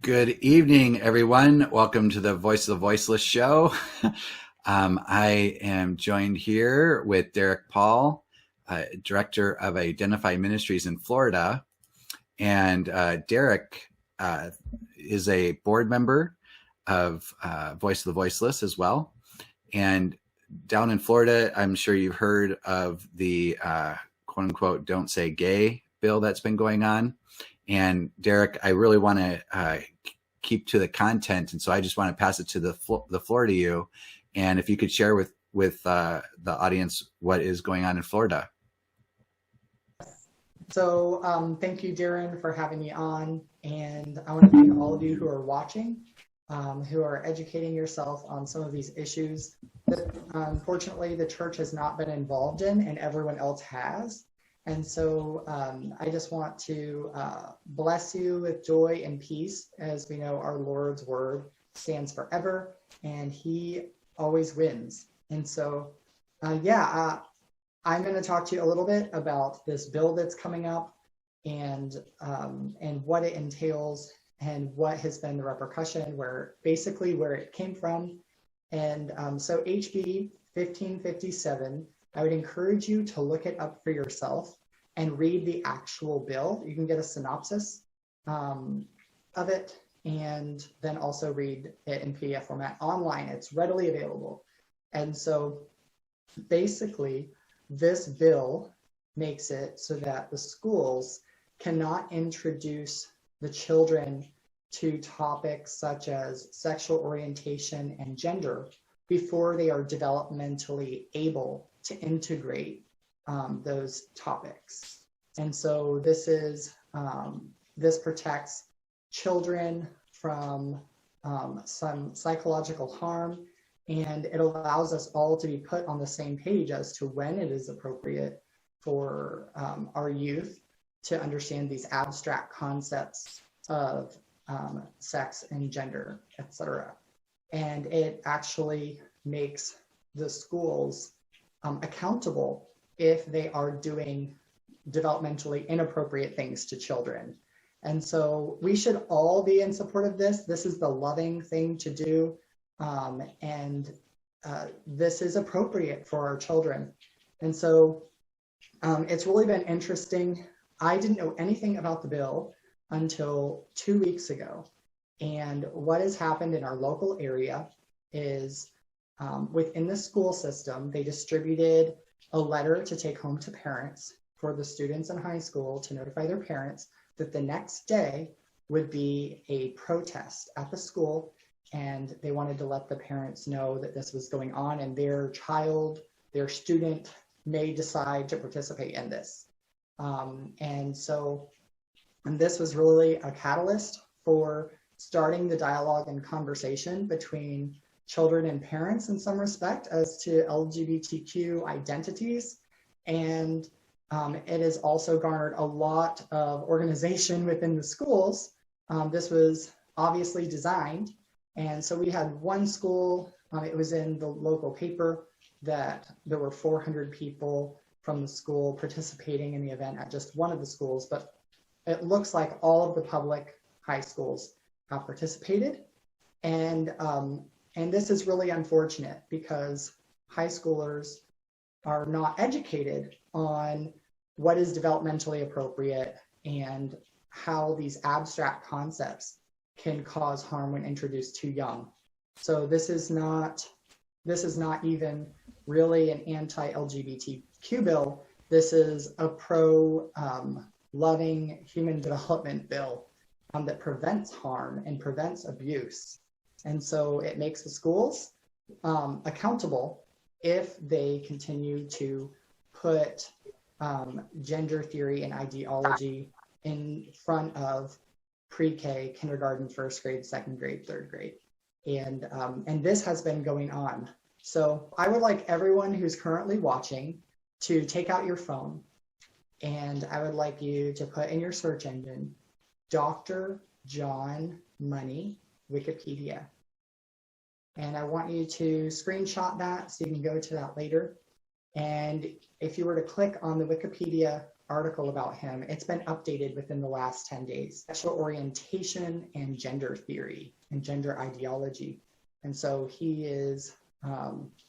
Good evening, everyone. Welcome to the Voice of the Voiceless show. I am joined here with Derek Paul, Director of Identify Ministries in Florida. And Derek is a board member of Voice of the Voiceless as well. And down in Florida, I'm sure you've heard of the quote unquote "Don't Say Gay" bill that's been going on. And Derek, I really want to keep to the content, and so I just want to pass it to the floor to you. And if you could share with the audience what is going on in Florida. So thank you, Darren, for having me on. And I want to thank all of you who are watching, who are educating yourself on some of these issues that unfortunately the church has not been involved in and everyone else has. And so I just want to bless you with joy and peace, as we know our Lord's word stands forever and he always wins. And so, I'm going to talk to you a little bit about this bill that's coming up and what it entails and what has been the repercussion, where it came from. And so HB 1557, I would encourage you to look it up for yourself and read the actual bill. You can get a synopsis of it and then also read it in PDF format online. It's readily available. And so basically, this bill makes it so that the schools cannot introduce the children to topics such as sexual orientation and gender before they are developmentally able to integrate those topics. And so this protects children from some psychological harm, and it allows us all to be put on the same page as to when it is appropriate for our youth to understand these abstract concepts of sex and gender, etc. And it actually makes the schools accountable if they are doing developmentally inappropriate things to children. And so we should all be in support of this. This is the loving thing to do. This is appropriate for our children. And so it's really been interesting. I didn't know anything about the bill until 2 weeks ago. And what has happened in our local area is within the school system, they distributed a letter to take home to parents for the students in high school to notify their parents that the next day would be a protest at the school, and they wanted to let the parents know that this was going on and their student may decide to participate in this. And this was really a catalyst for starting the dialogue and conversation between children and parents in some respect as to LGBTQ identities. And it has also garnered a lot of organization within the schools. This was obviously designed. And so we had one school, it was in the local paper, that there were 400 people from the school participating in the event at just one of the schools, but it looks like all of the public high schools have participated. And this is really unfortunate because high schoolers are not educated on what is developmentally appropriate and how these abstract concepts can cause harm when introduced too young. So this is not even really an anti-LGBTQ bill. This is a pro-loving human development bill that prevents harm and prevents abuse. And so it makes the schools accountable if they continue to put gender theory and ideology in front of pre-K, kindergarten, first grade, second grade, third grade. And this has been going on. So I would like everyone who's currently watching to take out your phone, and I would like you to put in your search engine, Dr. John Money Wikipedia. And I want you to screenshot that so you can go to that later. And if you were to click on the Wikipedia article about him. It's been updated within the last 10 days. Sexual orientation and gender theory and gender ideology. And so he is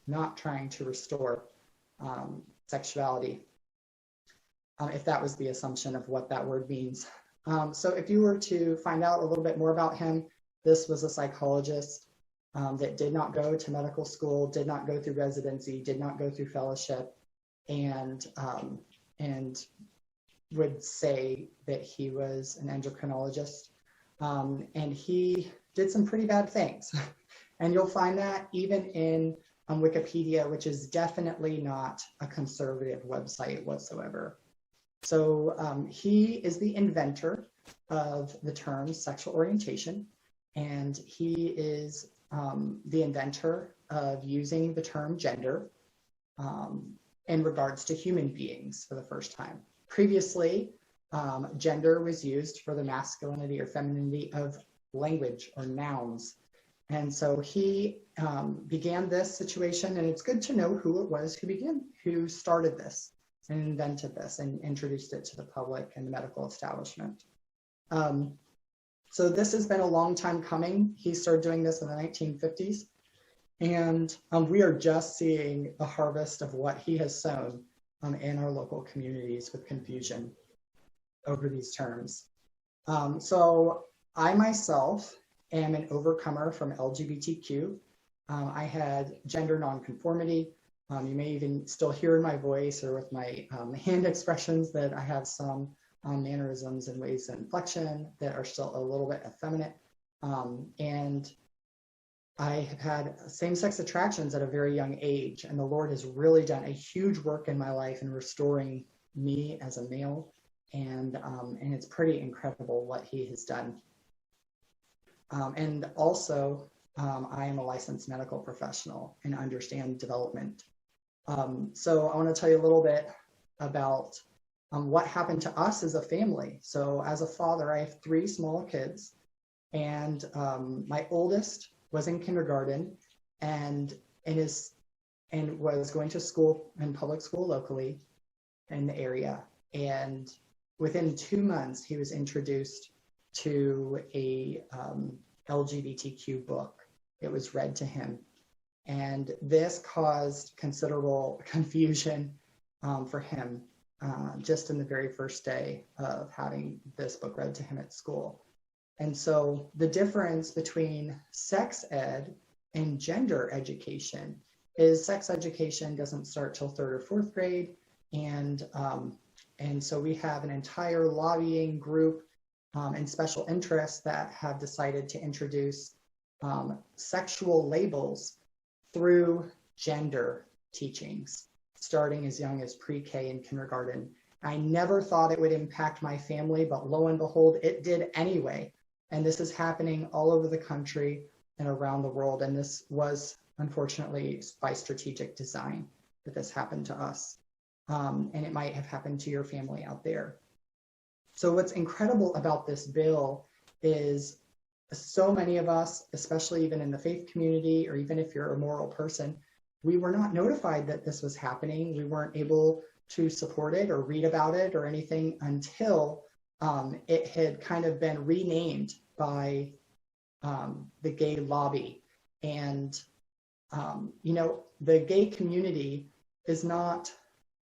not trying to restore sexuality, if that was the assumption of what that word means. So if you were to find out a little bit more about him, this was a psychologist that did not go to medical school, did not go through residency, did not go through fellowship, and would say that he was an endocrinologist. And he did some pretty bad things. And you'll find that even in Wikipedia, which is definitely not a conservative website whatsoever. So he is the inventor of the term sexual orientation, and he is the inventor of using the term gender in regards to human beings for the first time. Previously, gender was used for the masculinity or femininity of language or nouns. And so he began this situation, and it's good to know who it was who started this and invented this and introduced it to the public and the medical establishment. So this has been a long time coming. He started doing this in the 1950s, and we are just seeing a harvest of what he has sown in our local communities with confusion over these terms. So I myself am an overcomer from LGBTQ. I had gender nonconformity. You may even still hear in my voice or with my hand expressions that I have some mannerisms and ways of inflection that are still a little bit effeminate. And I have had same-sex attractions at a very young age, and the Lord has really done a huge work in my life in restoring me as a male, and it's pretty incredible what He has done. And also, I am a licensed medical professional and understand development. So I want to tell you a little bit about what happened to us as a family. So as a father, I have 3 small kids, and my oldest was in kindergarten and was going to school in public school locally in the area. And within 2 months, he was introduced to a LGBTQ book. It was read to him. And this caused considerable confusion for him just in the very first day of having this book read to him at school. And so the difference between sex ed and gender education is sex education doesn't start till 3rd or 4th grade. And so we have an entire lobbying group and special interests that have decided to introduce sexual labels through gender teachings, starting as young as pre-K and kindergarten. I never thought it would impact my family, but lo and behold, it did anyway. And this is happening all over the country and around the world. And this was, unfortunately, by strategic design that this happened to us. And it might have happened to your family out there. So what's incredible about this bill is so many of us, especially even in the faith community, or even if you're a moral person, we were not notified that this was happening. We weren't able to support it or read about it or anything until it had kind of been renamed by the gay lobby. And, the gay community is not,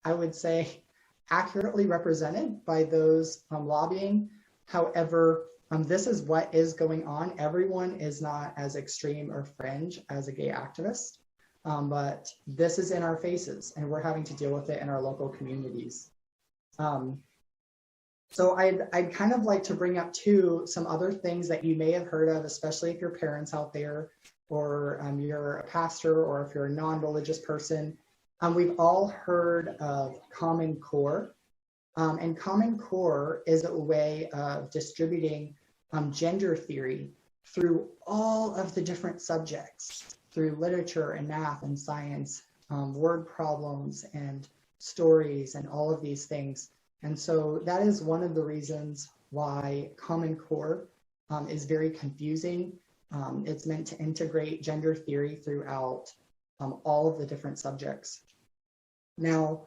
I would say, accurately represented by those lobbying. However, this is what is going on. Everyone is not as extreme or fringe as a gay activist, but this is in our faces, and we're having to deal with it in our local communities. So I'd kind of like to bring up too some other things that you may have heard of, especially if you're parents out there, or you're a pastor, or if you're a non-religious person. We've all heard of Common Core. And Common Core is a way of distributing gender theory through all of the different subjects, through literature and math and science, word problems and stories and all of these things. And so that is one of the reasons why Common Core is very confusing. It's meant to integrate gender theory throughout all of the different subjects. Now,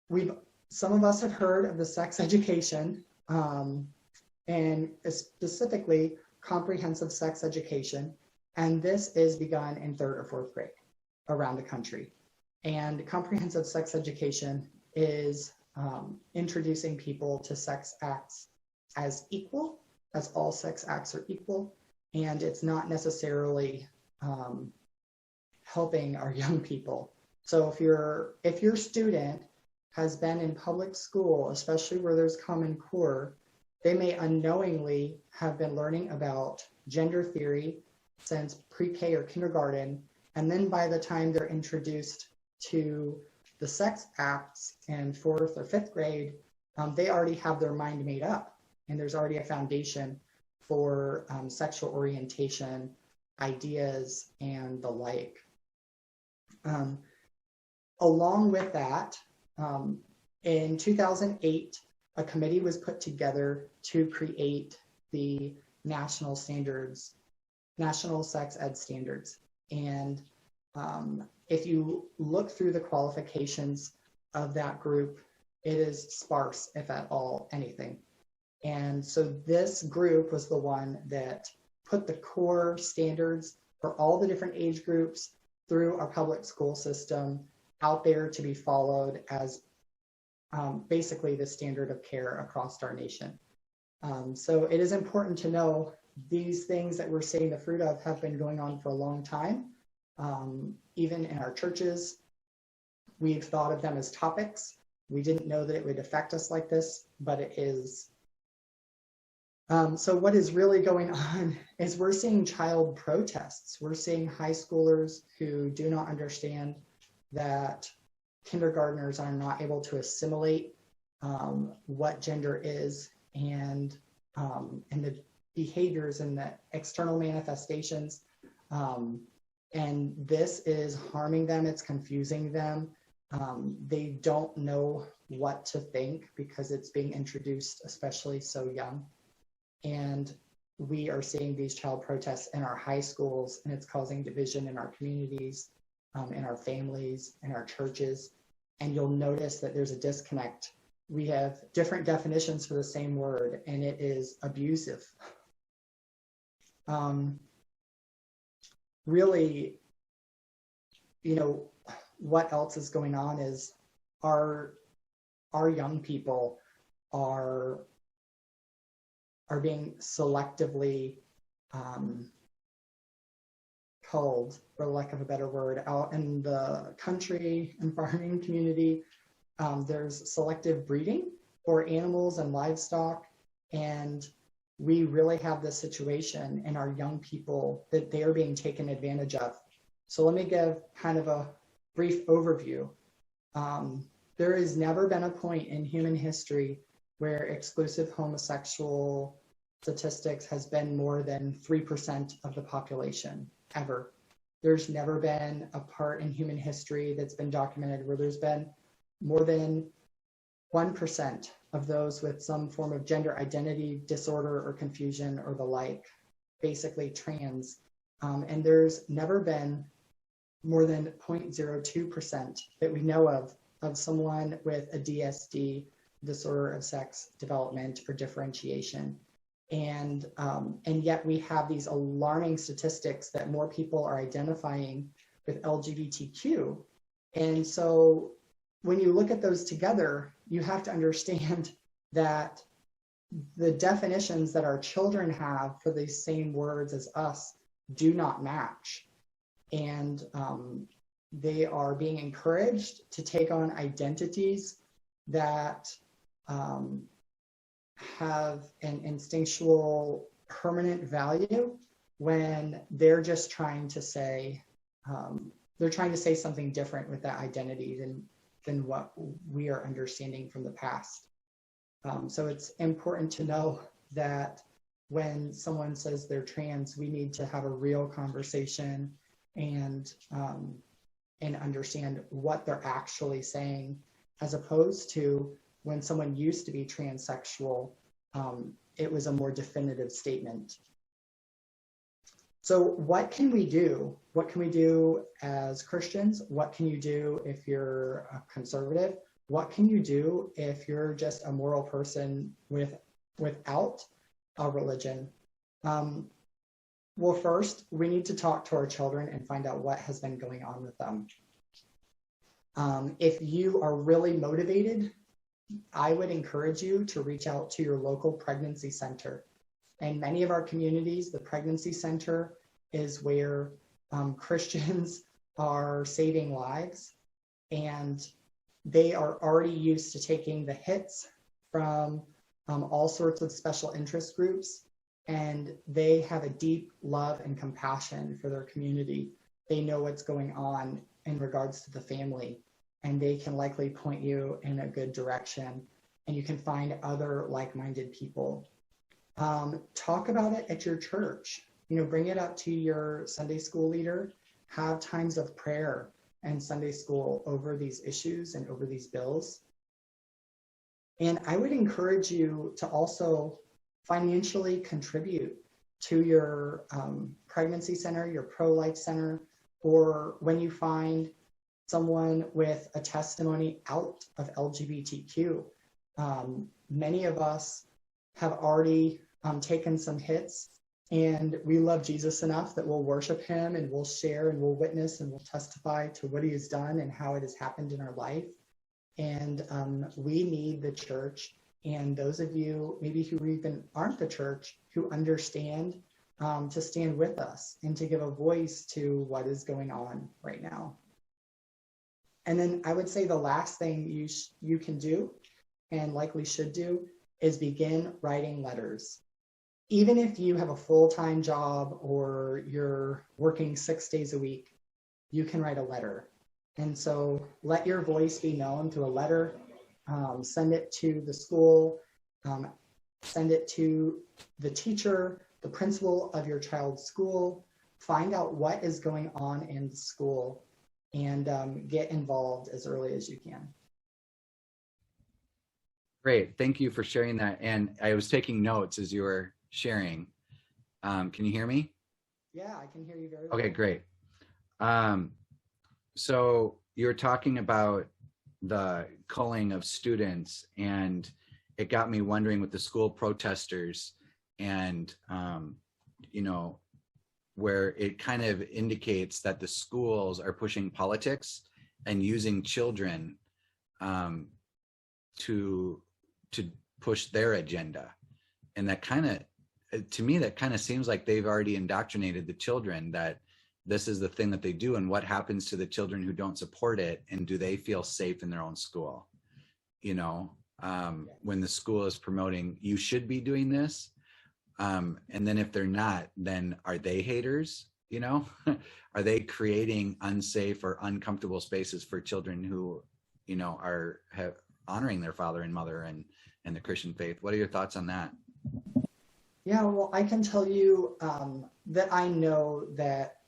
we've some of us have heard of the sex education, and specifically comprehensive sex education. And this is begun in 3rd or 4th grade around the country. And comprehensive sex education is introducing people to sex acts as equal, as all sex acts are equal. And it's not necessarily helping our young people. So if your student has been in public school, especially where there's Common Core, they may unknowingly have been learning about gender theory since pre-K or kindergarten, and then by the time they're introduced to the sex acts in 4th or 5th grade, they already have their mind made up, and there's already a foundation for sexual orientation, ideas, and the like. Along with that, in 2008, a committee was put together to create the national standards, national sex ed standards. And if you look through the qualifications of that group, it is sparse, if at all, anything. And so this group was the one that put the core standards for all the different age groups through our public school system out there to be followed as basically the standard of care across our nation. So it is important to know these things that we're seeing the fruit of have been going on for a long time. Even in our churches, we've thought of them as topics. We didn't know that it would affect us like this, but it is. So what is really going on is we're seeing child protests. We're seeing high schoolers who do not understand that kindergartners are not able to assimilate what gender is, and the behaviors and the external manifestations. And this is harming them, it's confusing them. They don't know what to think because it's being introduced, especially so young. And we are seeing these child protests in our high schools, and it's causing division in our communities, in our families, in our churches. And you'll notice that there's a disconnect. We have different definitions for the same word, and it is abusive. Really, you know, what else is going on is our young people are being selectively culled, for lack of a better word, out in the country and farming community. There's selective breeding for animals and livestock, and we really have this situation in our young people that they are being taken advantage of. So let me give kind of a brief overview. There has never been a point in human history where exclusive homosexual statistics has been more than 3% of the population, ever. There's never been a part in human history that's been documented where there's been more than 1% of those with some form of gender identity disorder or confusion or the like, basically trans. And there's never been more than 0.02% that we know of someone with a DSD, disorder of sex development or differentiation. And yet we have these alarming statistics that more people are identifying with LGBTQ. And so when you look at those together, you have to understand that the definitions that our children have for these same words as us do not match. And they are being encouraged to take on identities that have an instinctual permanent value when they're just trying to say, something different with that identity than what we are understanding from the past. So it's important to know that when someone says they're trans, we need to have a real conversation and understand what they're actually saying, as opposed to when someone used to be transsexual, it was a more definitive statement. So what can we do? What can we do as Christians? What can you do if you're a conservative? what can you do if you're just a moral person without a religion? Well, first, we need to talk to our children and find out what has been going on with them. If you are really motivated, I would encourage you to reach out to your local pregnancy center. In many of our communities, the pregnancy center is where Christians are saving lives, and they are already used to taking the hits from all sorts of special interest groups, and they have a deep love and compassion for their community. They know what's going on in regards to the family, and they can likely point you in a good direction, and you can find other like-minded people. Talk about it at your church. Bring it up to your Sunday school leader. Have times of prayer and Sunday school over these issues and over these bills. And I would encourage you to also financially contribute to your pregnancy center, your pro-life center, or when you find someone with a testimony out of LGBTQ. Many of us have already taken some hits, and we love Jesus enough that we'll worship him and we'll share and we'll witness and we'll testify to what he has done and how it has happened in our life. And we need the church, and those of you maybe who even aren't the church, who understand, to stand with us and to give a voice to what is going on right now. And then I would say the last thing you can do, and likely should do, is begin writing letters. Even if you have a full-time job or you're working 6 days a week, you can write a letter. And so let your voice be known through a letter. Send it to the school, send it to the teacher, the principal of your child's school. Find out what is going on in the school, and get involved as early as you can. Great. Thank you for sharing that. And I was taking notes as you were sharing. Can you hear me? Yeah, I can hear you very well. Okay, great. So you were talking about the culling of students, and it got me wondering with the school protesters, and where it kind of indicates that the schools are pushing politics and using children to push their agenda. And that kind of, to me, that kind of seems like they've already indoctrinated the children that this is the thing that they do, and what happens to the children who don't support it, and do they feel safe in their own school? When the school is promoting, you should be doing this. And then if they're not, then are they haters? Are they creating unsafe or uncomfortable spaces for children who, are honoring their father and mother and the Christian faith? What are your thoughts on that? Yeah, well, I can tell you that I know that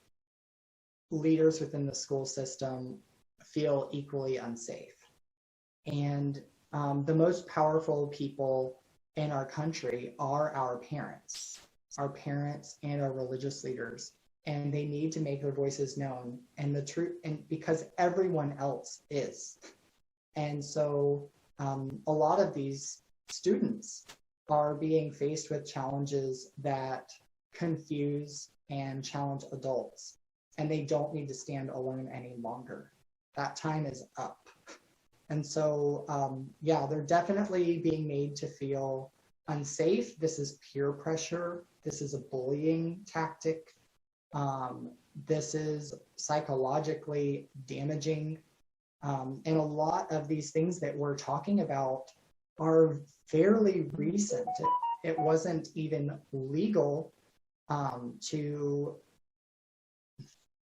leaders within the school system feel equally unsafe. And the most powerful people in our country are our parents and our religious leaders. And they need to make their voices known, and the truth, and because everyone else is. And so a lot of these students are being faced with challenges that confuse and challenge adults, and they don't need to stand alone any longer. That time is up. And so, they're definitely being made to feel unsafe. This is peer pressure. This is a bullying tactic. This is psychologically damaging. And a lot of these things that we're talking about are fairly recent. It wasn't even legal to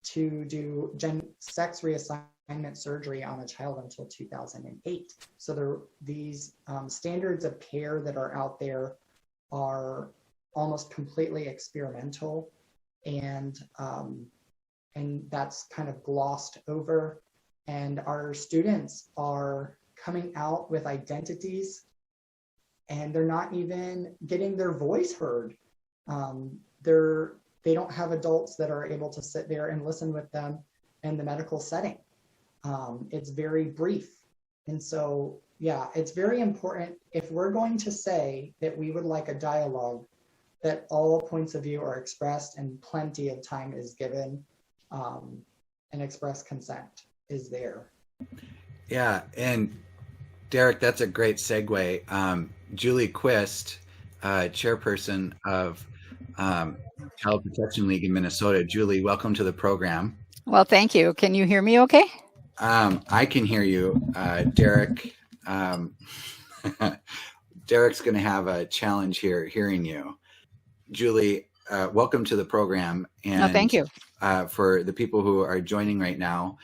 do sex reassignment surgery on a child until 2008. So these standards of care that are out there are almost completely experimental, and that's kind of glossed over. And our students are coming out with identities, and they're not even getting their voice heard. They don't have adults that are able to sit there and listen with them in the medical setting. It's very brief. And so, yeah, it's very important if we're going to say that we would like a dialogue, that all points of view are expressed and plenty of time is given, and express consent is there. Yeah, and Derek, that's a great segue. Julie Quist, chairperson of Child Protection League in Minnesota. Julie, welcome to the program. Well, thank you. Can you hear me okay? I can hear you. Derek, Derek's going to have a challenge here hearing you. Julie, welcome to the program. And thank you. For the people who are joining right now,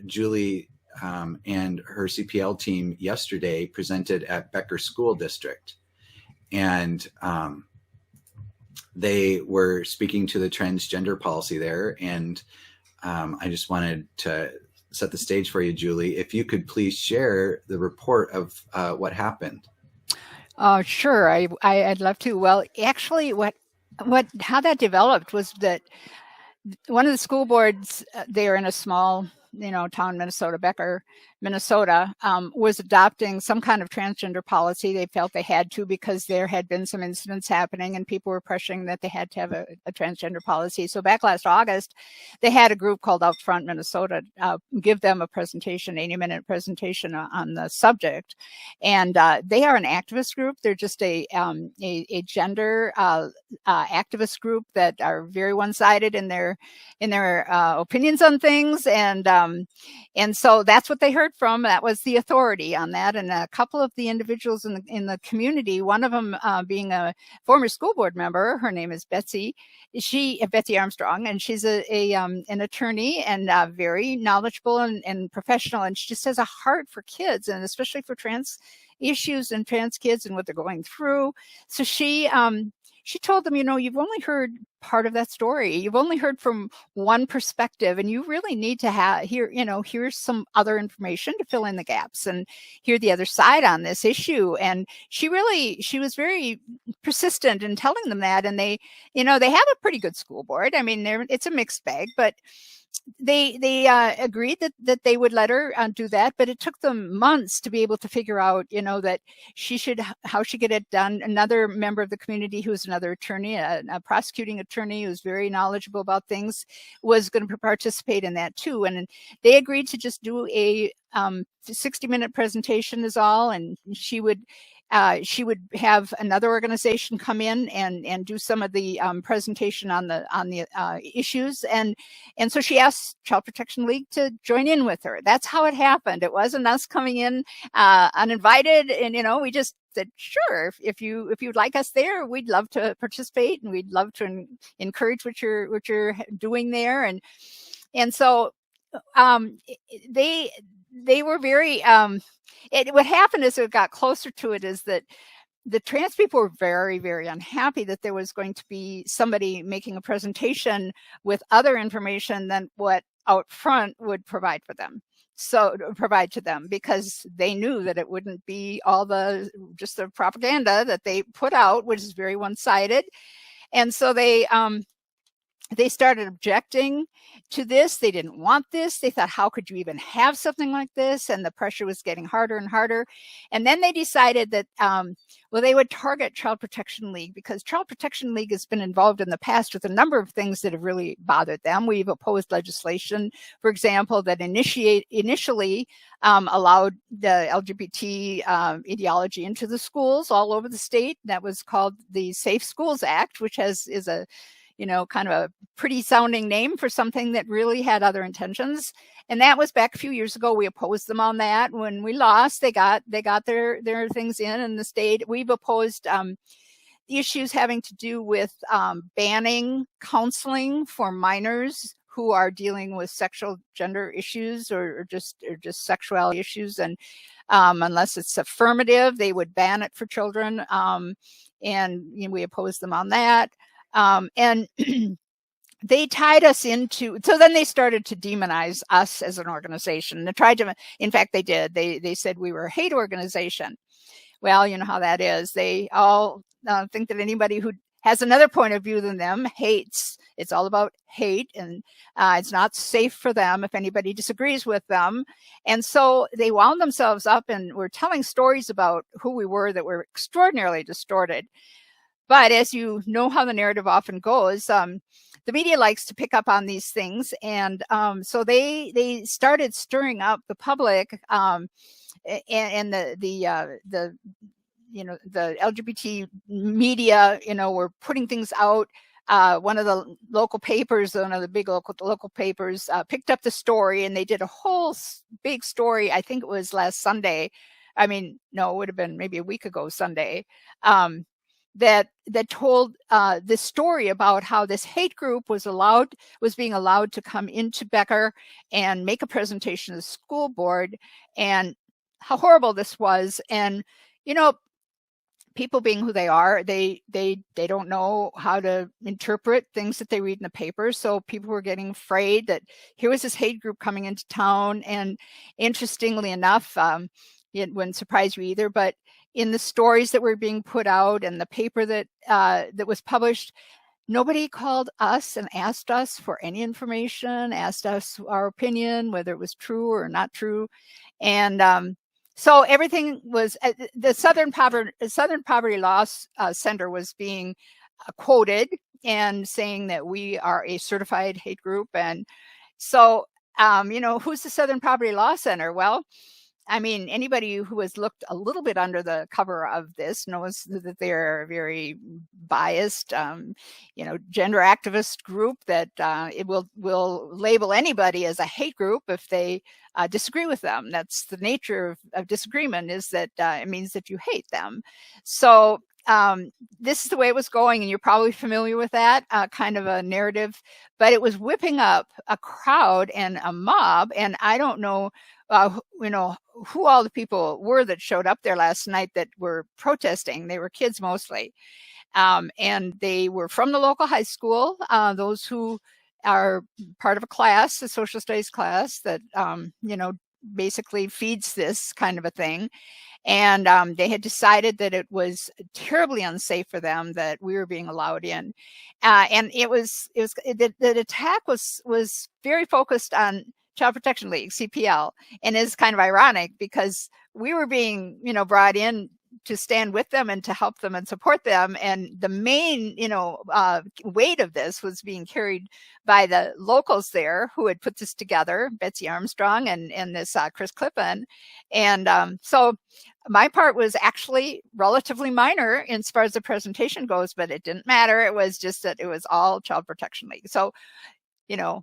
Julie and her CPL team yesterday presented at Becker School District. And they were speaking to the transgender policy there. And I just wanted to set the stage for you, Julie. If you could please share the report of what happened. Sure, I'd love to. Well, actually, how that developed was that one of the school boards, they are in a small, town, Minnesota, Becker, Minnesota, was adopting some kind of transgender policy. They felt they had to because there had been some incidents happening and people were pressuring that they had to have a transgender policy. So back last August, they had a group called Out Front Minnesota give them a presentation, 80-minute presentation on the subject. And they are an activist group. They're just a gender activist group that are very one-sided in their opinions on things. And so that's what they heard from. That was the authority on that. And a couple of the individuals in the community, one of them being a former school board member, her name is Betsy Armstrong, and she's an attorney and very knowledgeable and professional. And she just has a heart for kids, and especially for trans issues and trans kids and what they're going through. So she told them, you've only heard part of that story. You've only heard from one perspective, and you really need to here's some other information to fill in the gaps and hear the other side on this issue. And she was very persistent in telling them that. And they have a pretty good school board. I mean, it's a mixed bag, but they agreed that they would let her do that, but it took them months to be able to figure out, that how she get it done. Another member of the community who's another attorney, a prosecuting attorney who's very knowledgeable about things, was going to participate in that too. And they agreed to just do a 60-minute presentation is all, and she would have another organization come in and do some of the presentation on the issues, and so she asked Child Protection League to join in with her. That's how it happened. It wasn't us coming in uninvited, and we just said, sure, if you'd like us there, we'd love to participate, and we'd love to encourage what you're doing there, and so they were very. What happened as it got closer to it is that the trans people were very, very unhappy that there was going to be somebody making a presentation with other information than what Out Front would provide to them, because they knew that it wouldn't be all just the propaganda that they put out, which is very one-sided. And so they started objecting to this. They didn't want this. They thought, how could you even have something like this? And the pressure was getting harder and harder. And then they decided that, they would target Child Protection League, because Child Protection League has been involved in the past with a number of things that have really bothered them. We've opposed legislation, for example, that initially allowed the LGBT ideology into the schools all over the state. That was called the Safe Schools Act, which is a kind of a pretty sounding name for something that really had other intentions. And that was back a few years ago. We opposed them on that. When we lost, they got their things in the state. We've opposed issues having to do with banning counseling for minors who are dealing with sexual gender issues or just sexuality issues. And unless it's affirmative, they would ban it for children. And we opposed them on that. And they tied us so then they started to demonize us as an organization. They tried to, in fact, they did. They said we were a hate organization. Well, you know how that is. They all think that anybody who has another point of view than them hates It's all about hate, and it's not safe for them if anybody disagrees with them. And so they wound themselves up and were telling stories about who we were that were extraordinarily distorted. But as you know how the narrative often goes, the media likes to pick up on these things. And so they started stirring up the public, and the LGBT media, were putting things out. One of the local papers, one of the big local papers, picked up the story, and they did a whole big story. I think it was last Sunday. I mean, no, it would have been maybe a week ago Sunday. That told this story about how this hate group was being allowed to come into Becker and make a presentation to the school board, and how horrible this was. And people being who they are, they don't know how to interpret things that they read in the paper. So people were getting afraid that here was this hate group coming into town. And interestingly enough, it wouldn't surprise you either, but in the stories that were being put out and the paper that was published, nobody called us and asked us for any information, asked us our opinion, whether it was true or not true. And so everything was, the Southern Poverty Law Center was being quoted and saying that we are a certified hate group. And so, who's the Southern Poverty Law Center? Well, I mean, anybody who has looked a little bit under the cover of this knows that they're a very biased, gender activist group that it will label anybody as a hate group if they disagree with them. That's the nature of disagreement, is that it means that you hate them. So this is the way it was going, and you're probably familiar with that kind of a narrative, but it was whipping up a crowd and a mob. And I don't know, who all the people were that showed up there last night that were protesting. They were kids mostly. And they were from the local high school, those who are part of a class, a social studies class that, basically feeds this kind of a thing. And they had decided that it was terribly unsafe for them that we were being allowed in. And the attack was very focused on Child Protection League, CPL, and is kind of ironic because we were being, brought in to stand with them and to help them and support them. And the main, weight of this was being carried by the locals there who had put this together, Betsy Armstrong and this Chris Clippen. And so my part was actually relatively minor as far as the presentation goes, but it didn't matter. It was just that it was all Child Protection League. So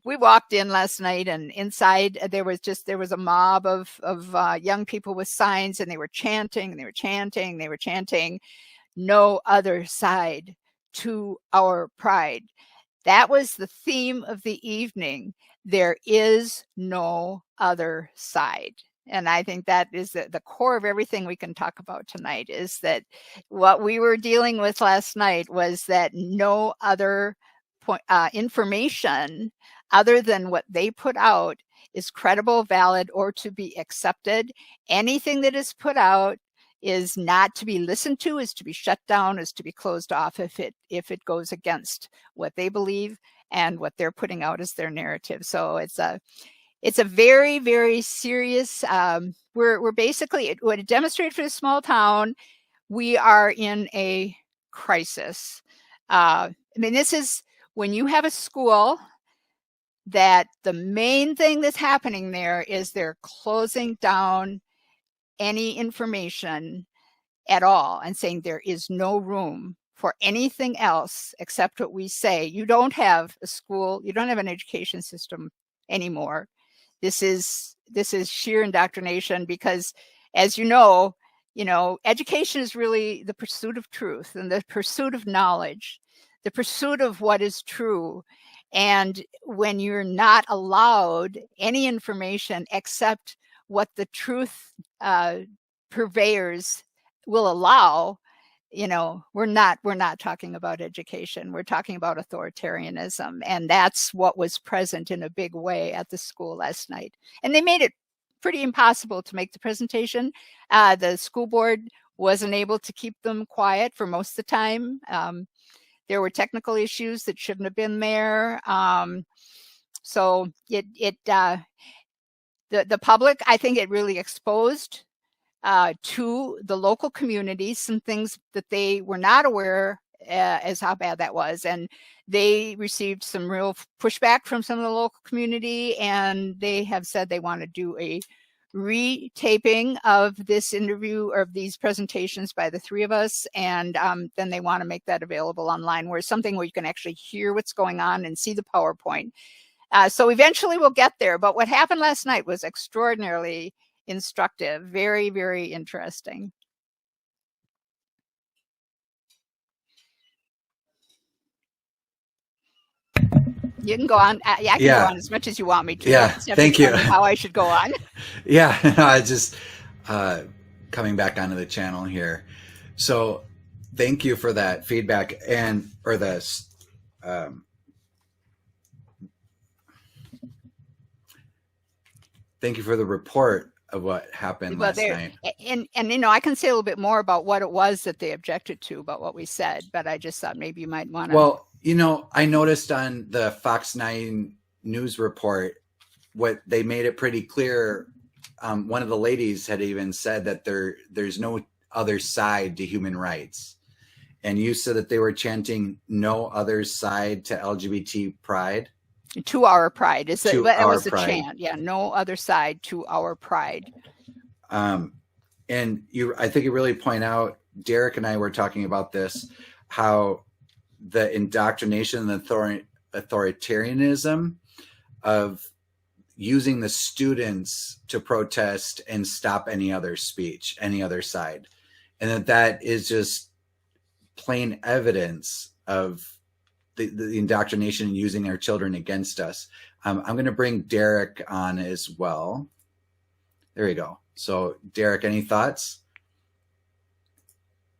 we walked in last night, and inside there was a mob of young people with signs, and they were chanting, "No other side to our pride." That was the theme of the evening. There is no other side. And I think that is the core of everything we can talk about tonight, is that what we were dealing with last night was that no other information other than what they put out is credible, valid, or to be accepted. Anything that is put out is not to be listened to, is to be shut down, is to be closed off if it goes against what they believe and what they're putting out as their narrative. So it's a very, very serious. We're basically, what it demonstrated for this small town, we are in a crisis. This is when you have a school that the main thing that's happening there is they're closing down any information at all and saying there is no room for anything else except what we say. You don't have a school, you don't have an education system anymore. This is sheer indoctrination, because as you know, education is really the pursuit of truth and the pursuit of knowledge, the pursuit of what is true. And when you're not allowed any information except what the truth purveyors will allow, we're not talking about education. We're talking about authoritarianism. And that's what was present in a big way at the school last night. And they made it pretty impossible to make the presentation. The school board wasn't able to keep them quiet for most of the time. there were technical issues that shouldn't have been there. So the public, I think it really exposed to the local communities some things that they were not aware as how bad that was. And they received some real pushback from some of the local community, and they have said they want to do a retaping of this interview or of these presentations by the three of us, and then they want to make that available online, where something where you can actually hear what's going on and see the PowerPoint. So eventually we'll get there, but what happened last night was extraordinarily instructive, very, very interesting. You can go on. I can go on as much as you want me to. Yeah, thank you. How I should go on. Yeah, I just coming back onto the channel here. So thank you for that feedback or this. Thank you for the report of what happened last night. And I can say a little bit more about what it was that they objected to about what we said, but I just thought maybe you might want to. Well, I noticed on the Fox 9 news report, what they made it pretty clear. One of the ladies had even said that there's no other side to human rights. And you said that they were chanting no other side to LGBT pride. To our pride. That was the pride. chant. Yeah, no other side to our pride. And I think you really point out, Derek and I were talking about this, how the indoctrination and authoritarianism of using the students to protest and stop any other speech, any other side. And that is just plain evidence of the indoctrination and using our children against us. I'm going to bring Derek on as well. There you go. So Derek, any thoughts?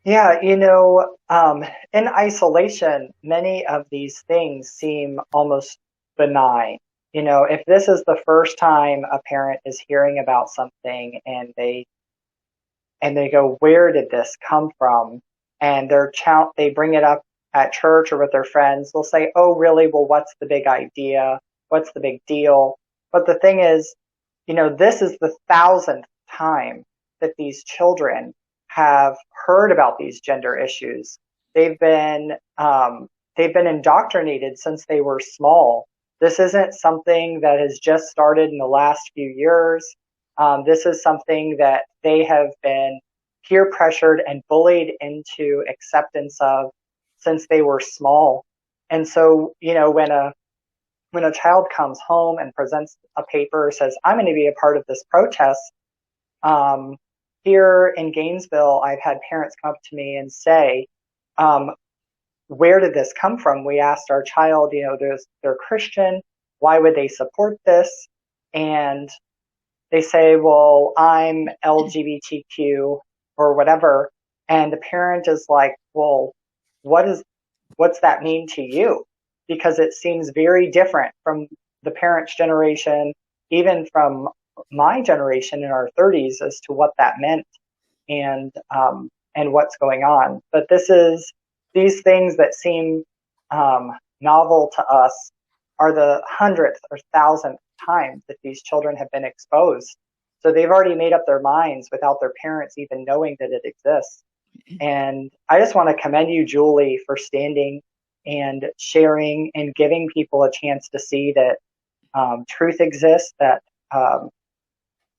Yeah, in isolation, many of these things seem almost benign. If this is the first time a parent is hearing about something and they go, where did this come from? And they bring it up at church or with their friends, they'll say, oh, really? Well, what's the big idea? What's the big deal? But the thing is, this is the 1,000th time that these children have heard about these gender issues. They've been indoctrinated since they were small. This isn't something that has just started in the last few years. This is something that they have been peer pressured and bullied into acceptance of since they were small. And so, when a child comes home and presents a paper, says, I'm going to be a part of this protest, here in Gainesville, I've had parents come up to me and say, where did this come from? We asked our child, they're Christian. Why would they support this? And they say, well, I'm LGBTQ or whatever. And the parent is like, well, what's that mean to you? Because it seems very different from the parents' generation, even from my generation in our 30s, as to what that meant and what's going on. But these things that seem novel to us are the 100th or 1,000th time that these children have been exposed. So they've already made up their minds without their parents even knowing that it exists. And I just want to commend you, Julie, for standing and sharing and giving people a chance to see that truth exists, that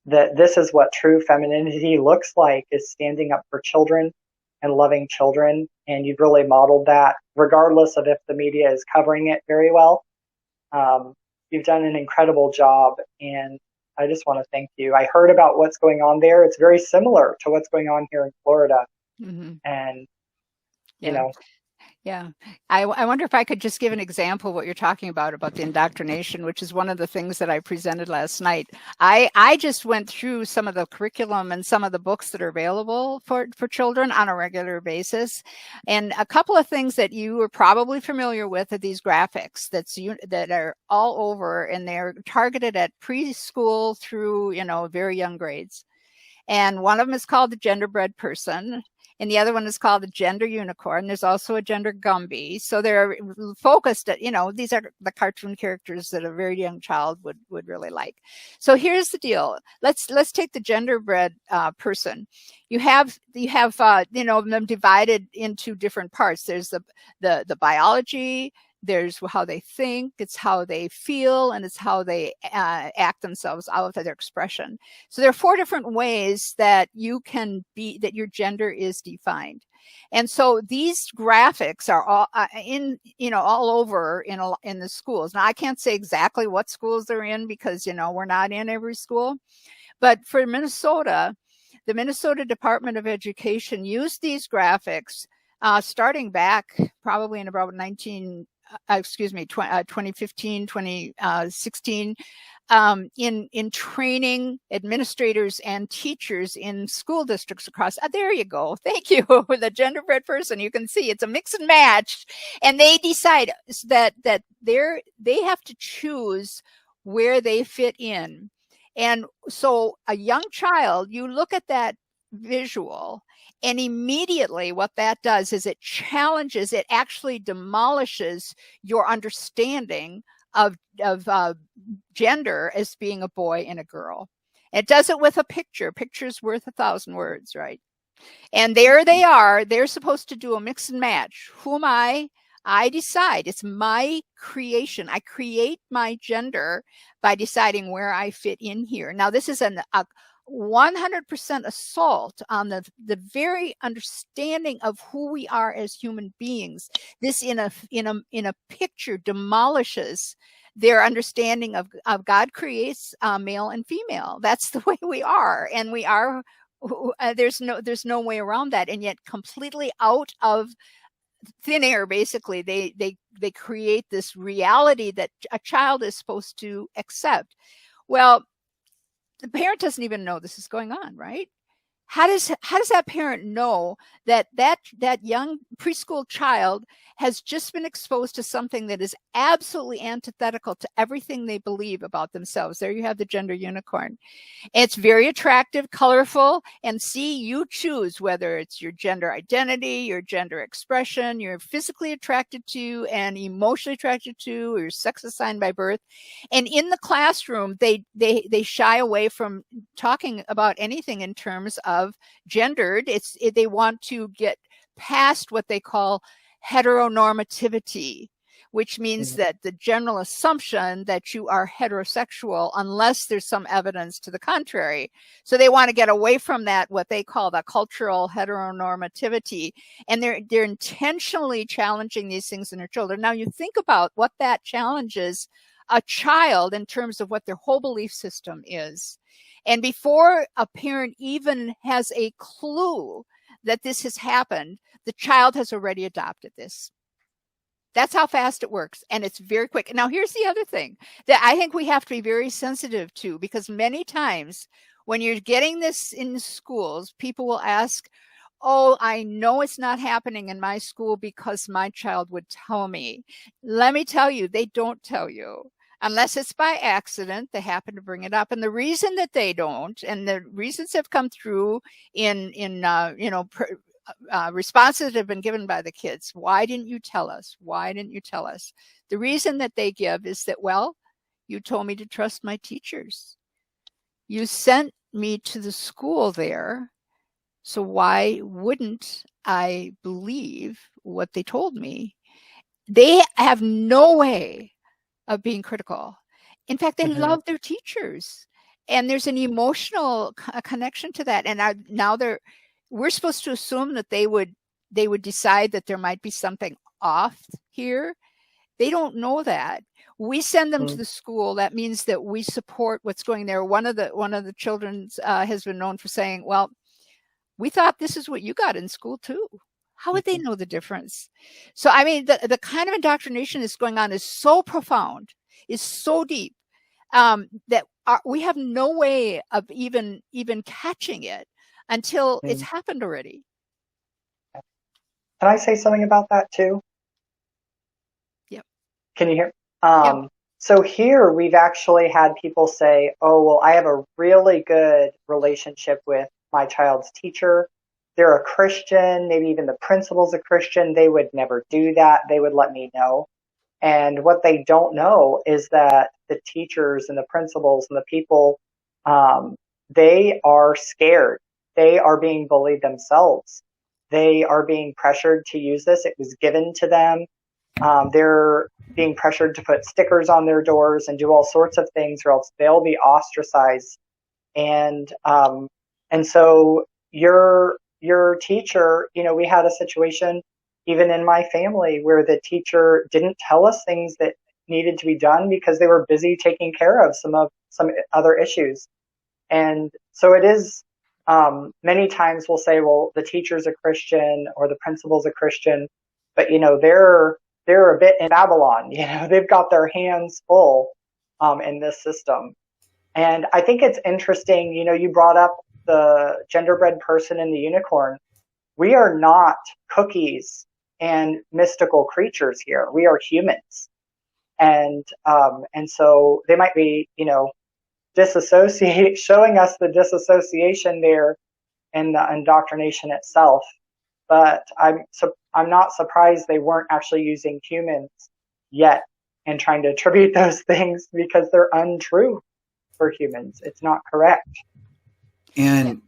this is what true femininity looks like, is standing up for children and loving children. And you've really modeled that, regardless of if the media is covering it very well. You've done an incredible job, and I just want to thank you. I heard about what's going on there. It's very similar to what's going on here in Florida. Mm-hmm. And, Yeah. I wonder if I could just give an example of what you're talking about the indoctrination, which is one of the things that I presented last night. I just went through some of the curriculum and some of the books that are available for children on a regular basis. And a couple of things that you are probably familiar with are these graphics that are all over, and they're targeted at preschool through, very young grades. And one of them is called the genderbread person, and the other one is called the gender unicorn. There's also a gender Gumby. So they're focused at, these are the cartoon characters that a very young child would really like. So here's the deal. Let's take the genderbread person. You have them divided into different parts. There's the biology, there's how they think, it's how they feel, and it's how they act themselves out of their expression. So there are 4 different ways that that your gender is defined. And so these graphics are all all over in the schools. Now I can't say exactly what schools they're in because we're not in every school, but for Minnesota, the Minnesota Department of Education used these graphics starting back probably in about 2015, 2016, in training administrators and teachers in school districts across. There you go. Thank you. The genderbread person. You can see it's a mix and match, and they decide that they have to choose where they fit in. And so a young child, you look at that visual, and immediately what that does is it actually demolishes your understanding of gender as being a boy and a girl. It does it with a picture. Picture's worth 1,000 words, right? And there they are. They're supposed to do a mix and match. Who am I? I decide. It's my creation. I create my gender by deciding where I fit in here. Now, this is a 100% assault on the very understanding of who we are as human beings. This in a picture demolishes their understanding of God creates male and female. That's the way we are, and we are. There's no way around that, and yet completely out of thin air. Basically, they create this reality that a child is supposed to accept. Well, the parent doesn't even know this is going on, right? How does that parent know that young preschool child has just been exposed to something that is absolutely antithetical to everything they believe about themselves? There you have the gender unicorn. It's very attractive, colorful, and see, you choose whether it's your gender identity, your gender expression, you're physically attracted to and emotionally attracted to, or your sex assigned by birth. And in the classroom, they shy away from talking about anything in terms of gendered. They want to get past what they call heteronormativity, which means that the general assumption that you are heterosexual unless there's some evidence to the contrary. So they want to get away from that, what they call the cultural heteronormativity, and they're intentionally challenging these things in their children. Now you think about what that challenges a child in terms of what their whole belief system is. And before a parent even has a clue that this has happened, the child has already adopted this. That's how fast it works. And it's very quick. Now, here's the other thing that I think we have to be very sensitive to, because many times when you're getting this in schools, people will ask, oh, I know it's not happening in my school because my child would tell me. Let me tell you, they don't tell you. Unless it's by accident, they happen to bring it up. And the reason that they don't, and the reasons have come through in responses that have been given by the kids. Why didn't you tell us? Why didn't you tell us? The reason that they give is that, well, you told me to trust my teachers. You sent me to the school there. So why wouldn't I believe what they told me? They have no way of being critical. In fact, they love their teachers, and there's an emotional connection to that. And we're supposed to assume that they would decide that there might be something off here. They don't know that. We send them to the school. That means that we support what's going there. One of the children has been known for saying, well, we thought this is what you got in school too. How would they know the difference? So, I mean, the kind of indoctrination that's going on is so profound, is so deep, that we have no way of even catching it until it's happened already. Can I say something about that too? Yep. Can you hear? Yep. So here we've actually had people say, oh, well, I have a really good relationship with my child's teacher. They're a Christian, maybe even the principal's a Christian. They would never do that. They would let me know. And what they don't know is that the teachers and the principals and the people, they are scared. They are being bullied themselves. They are being pressured to use this. It was given to them. They're being pressured to put stickers on their doors and do all sorts of things, or else they'll be ostracized. And so your teacher, we had a situation even in my family where the teacher didn't tell us things that needed to be done because they were busy taking care of some other issues. And so it is, many times we'll say, well, the teacher's a Christian or the principal's a Christian, but they're a bit in Babylon. They've got their hands full in this system. And I think it's interesting, you brought up the genderbread person and the unicorn. We are not cookies and mystical creatures here. We are humans. And so they might be, showing us the disassociation there in the indoctrination itself. But I'm not surprised they weren't actually using humans yet and trying to attribute those things, because they're untrue for humans. It's not correct. And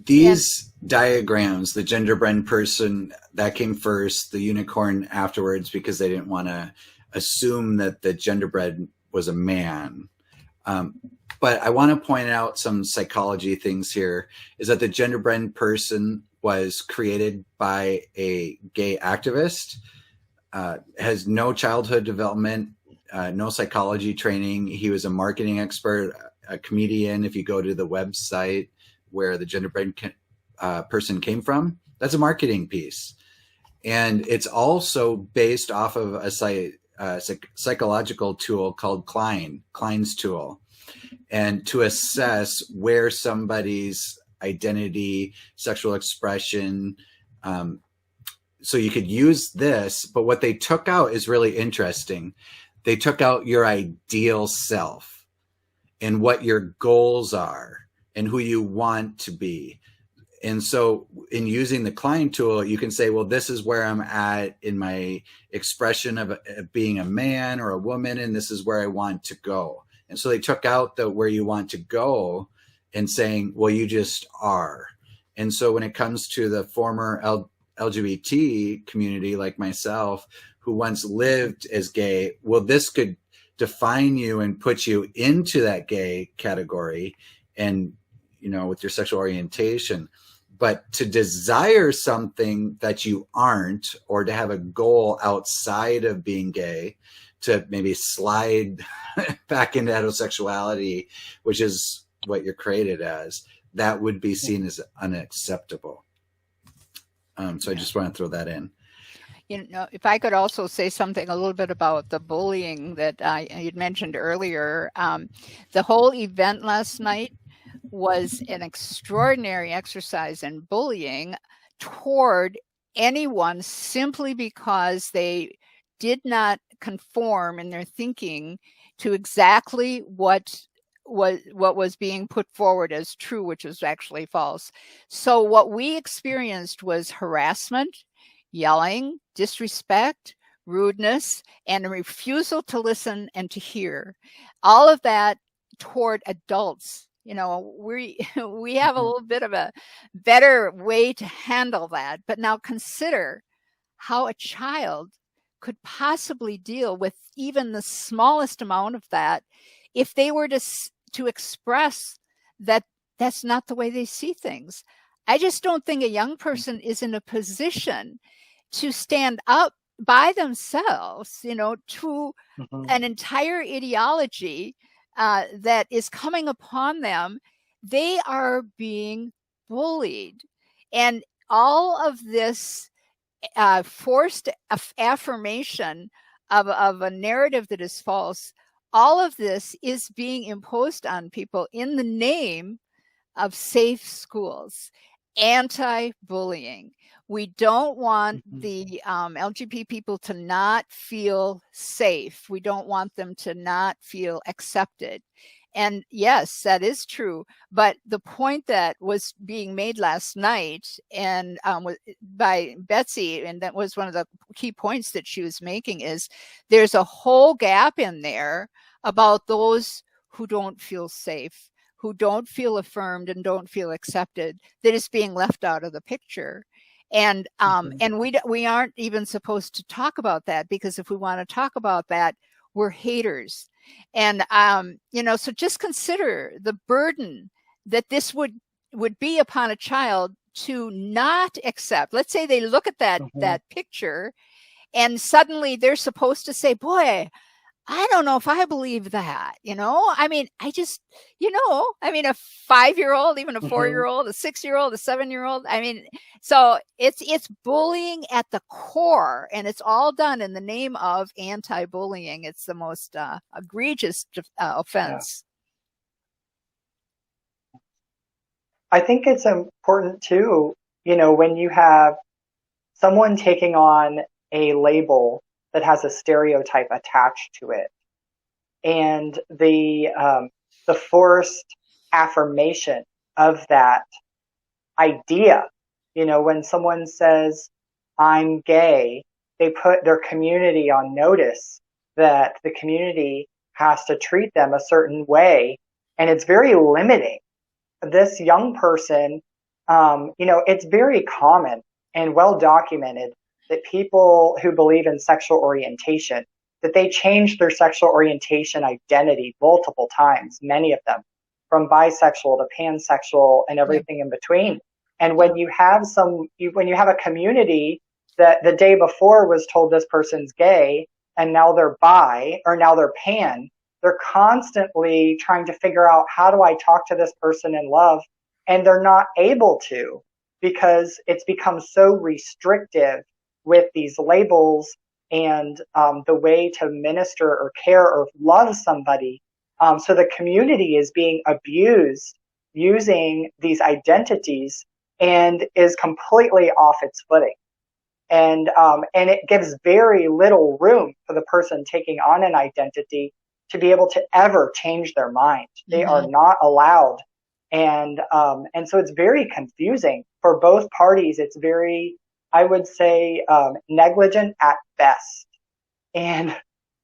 these diagrams, the genderbread person, that came first, the unicorn afterwards, because they didn't want to assume that the genderbread was a man. But I want to point out some psychology things here, is that the genderbread person was created by a gay activist, has no childhood development, no psychology training. He was a marketing expert, a comedian. If you go to the website where the genderbread person came from, that's a marketing piece. And it's also based off of a psychological tool called Klein's tool, and to assess where somebody's identity, sexual expression, so you could use this. But what they took out is really interesting. They took out your ideal self and what your goals are and who you want to be. And so in using the Klein tool, you can say, well, this is where I'm at in my expression of being a man or a woman, and this is where I want to go. And so they took out the where you want to go and saying, well, you just are. And so when it comes to the former LGBT community like myself, who once lived as gay, well, this could define you and put you into that gay category and, with your sexual orientation. But to desire something that you aren't, or to have a goal outside of being gay, to maybe slide back into heterosexuality, which is what you're created as, that would be seen as unacceptable. So I just want to throw that in. If I could also say something a little bit about the bullying that you'd mentioned earlier. The whole event last night was an extraordinary exercise in bullying toward anyone simply because they did not conform in their thinking to exactly what was being put forward as true, which is actually false. So what we experienced was harassment, yelling, disrespect, rudeness, and a refusal to listen and to hear. All of that toward adults. We have a little bit of a better way to handle that. But now consider how a child could possibly deal with even the smallest amount of that if they were to express that that's not the way they see things. I just don't think a young person is in a position to stand up by themselves, to an entire ideology that is coming upon them. They are being bullied. And all of this forced affirmation of a narrative that is false, all of this is being imposed on people in the name of safe schools, anti-bullying. We don't want the LGBT people to not feel safe. We don't want them to not feel accepted. And yes, that is true. But the point that was being made last night and by Betsy, and that was one of the key points that she was making, is there's a whole gap in there about those who don't feel safe, who don't feel affirmed and don't feel accepted, that is being left out of the picture. And and we aren't even supposed to talk about that, because if we want to talk about that, we're haters. And so just consider the burden that this would be upon a child to not accept. Let's say they look at that picture and suddenly they're supposed to say, boy, I don't know if I believe that, I mean, a 5-year-old, even a 4-year-old, a 6-year-old, a 7-year-old. I mean, so it's bullying at the core, and it's all done in the name of anti-bullying. It's the most egregious offense. Yeah. I think it's important too, when you have someone taking on a label that has a stereotype attached to it, and the forced affirmation of that idea. When someone says, I'm gay, they put their community on notice that the community has to treat them a certain way, and it's very limiting. This young person, it's very common and well documented that people who believe in sexual orientation, that they change their sexual orientation identity multiple times, many of them, from bisexual to pansexual and everything in between. And when you have a community that the day before was told this person's gay, and now they're bi, or now they're pan, they're constantly trying to figure out, how do I talk to this person in love? And they're not able to, because it's become so restrictive with these labels and the way to minister or care or love somebody. So the community is being abused using these identities and is completely off its footing. And it gives very little room for the person taking on an identity to be able to ever change their mind. They are not allowed. And so it's very confusing for both parties. It's very, I would say, negligent at best, and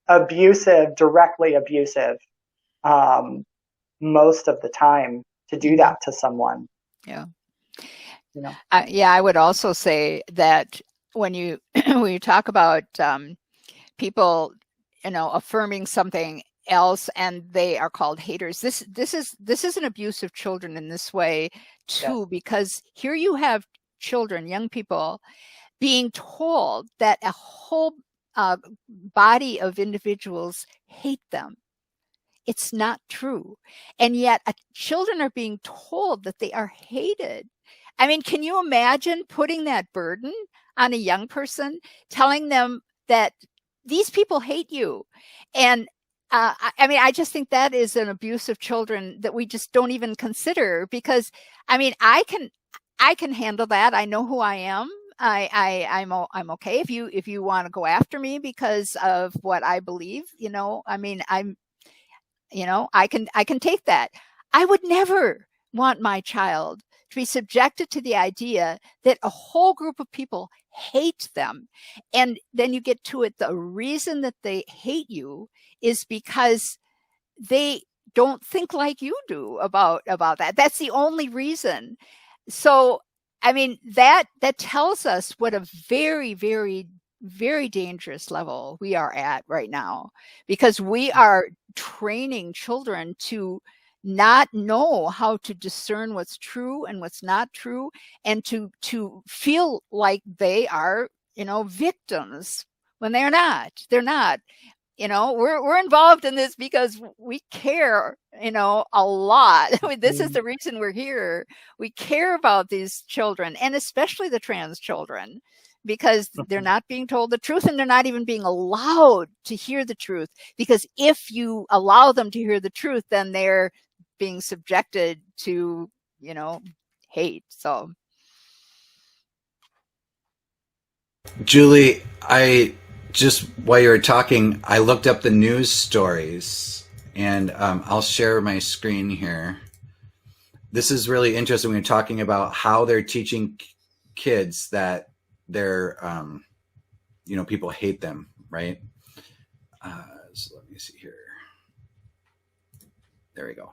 abusive, directly abusive, most of the time, to do that to someone. Yeah. I would also say that when you talk about people, affirming something else and they are called haters, this is an abuse of children in this way too, because here you have children, young people, being told that a whole body of individuals hate them. It's not true. And yet children are being told that they are hated. I mean, can you imagine putting that burden on a young person, telling them that these people hate you? And I just think that is an abuse of children that we just don't even consider, because I can handle that. I know who I am. I'm okay if you want to go after me because of what I believe, I can take that. I would never want my child to be subjected to the idea that a whole group of people hate them. And then you get to it, the reason that they hate you is because they don't think like you do about that. That's the only reason. So, that tells us what a very, very, very dangerous level we are at right now, because we are training children to not know how to discern what's true and what's not true, and to feel like they are, victims when they're not. They're not. We're involved in this because we care, a lot. This is the reason we're here. We care about these children, and especially the trans children, because they're not being told the truth, and they're not even being allowed to hear the truth. Because if you allow them to hear the truth, then they're being subjected to, hate. So, Julie, while you were talking, I looked up the news stories, And I'll share my screen here. This is really interesting when you're talking about how they're teaching kids that they're, people hate them, right? So let me see here. There we go.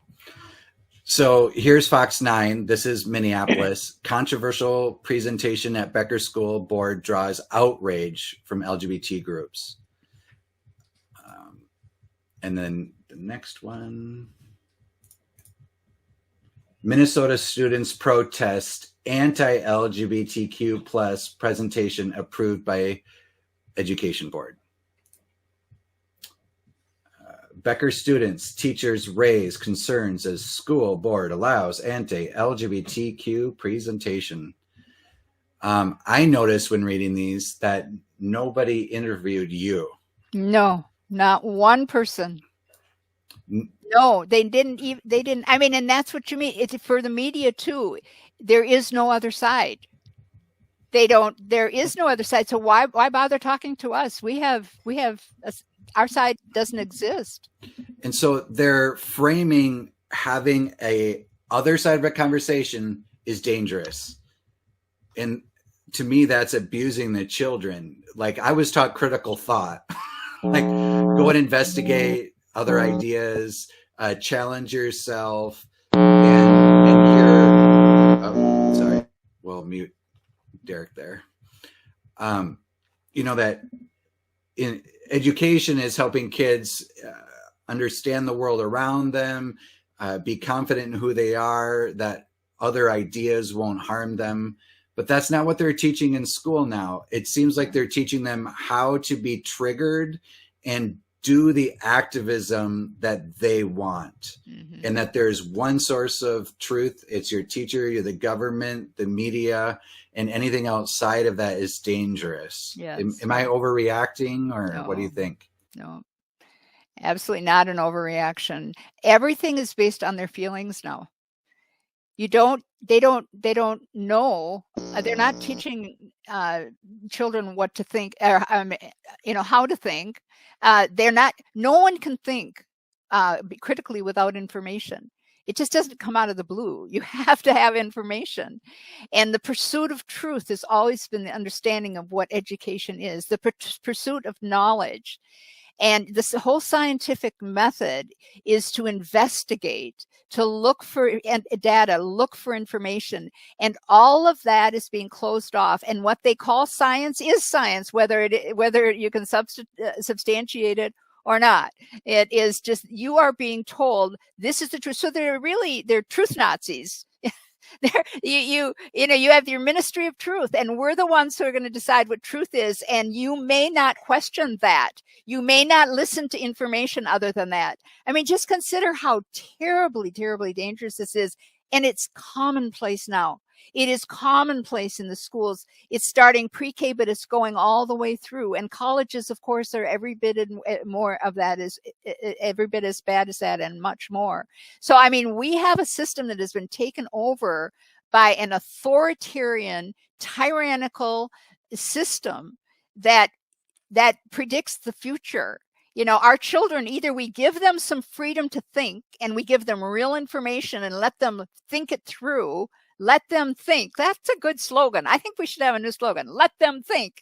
So here's Fox 9. This is Minneapolis. Controversial presentation at Becker School Board draws outrage from LGBT groups. And then the next one. Minnesota students protest anti-LGBTQ plus presentation approved by Education Board. Becker students, teachers raise concerns as school board allows anti-LGBTQ presentation. I noticed when reading these that nobody interviewed you. No, not one person. No, they didn't even, I mean, and that's what you mean. It's for the media too. There is no other side. There is no other side. So why bother talking to us? Our side doesn't exist. And so they're framing having a other side of a conversation is dangerous. And to me, that's abusing the children. Like, I was taught critical thought, like go and investigate other ideas, challenge yourself, and you're, sorry, well, mute Derek there. That in education is helping kids understand the world around them, be confident in who they are, that other ideas won't harm them. But that's not what they're teaching in school now. It seems like they're teaching them how to be triggered and do the activism that they want. Mm-hmm. And that there's one source of truth. It's your teacher, you're the government, the media, and anything outside of that is dangerous. Yes. Am I overreacting, or no? What do you think? No, absolutely not an overreaction. Everything is based on their feelings now. They don't know. They're not teaching children what to think, or how to think. No one can think critically without information. It just doesn't come out of the blue. You have to have information. And the pursuit of truth has always been the understanding of what education is, the pursuit of knowledge. And this whole scientific method is to investigate, to look for data, look for information. And all of that is being closed off. And what they call science is science, whether you can substantiate it or not. It is just, you are being told this is the truth. So they're truth Nazis. You have your ministry of truth, and we're the ones who are going to decide what truth is. And you may not question that. You may not listen to information other than that. I mean, just consider how terribly, terribly dangerous this is. And it's commonplace now. It is commonplace in the schools. It's starting pre-K, but it's going all the way through. And colleges, of course, are every bit more of that, is every bit as bad as that, and much more. So, I mean, we have a system that has been taken over by an authoritarian, tyrannical system that predicts the future. Our children, either we give them some freedom to think, and we give them real information and let them think it through. Let them think. That's a good slogan. I think we should have a new slogan. Let them think.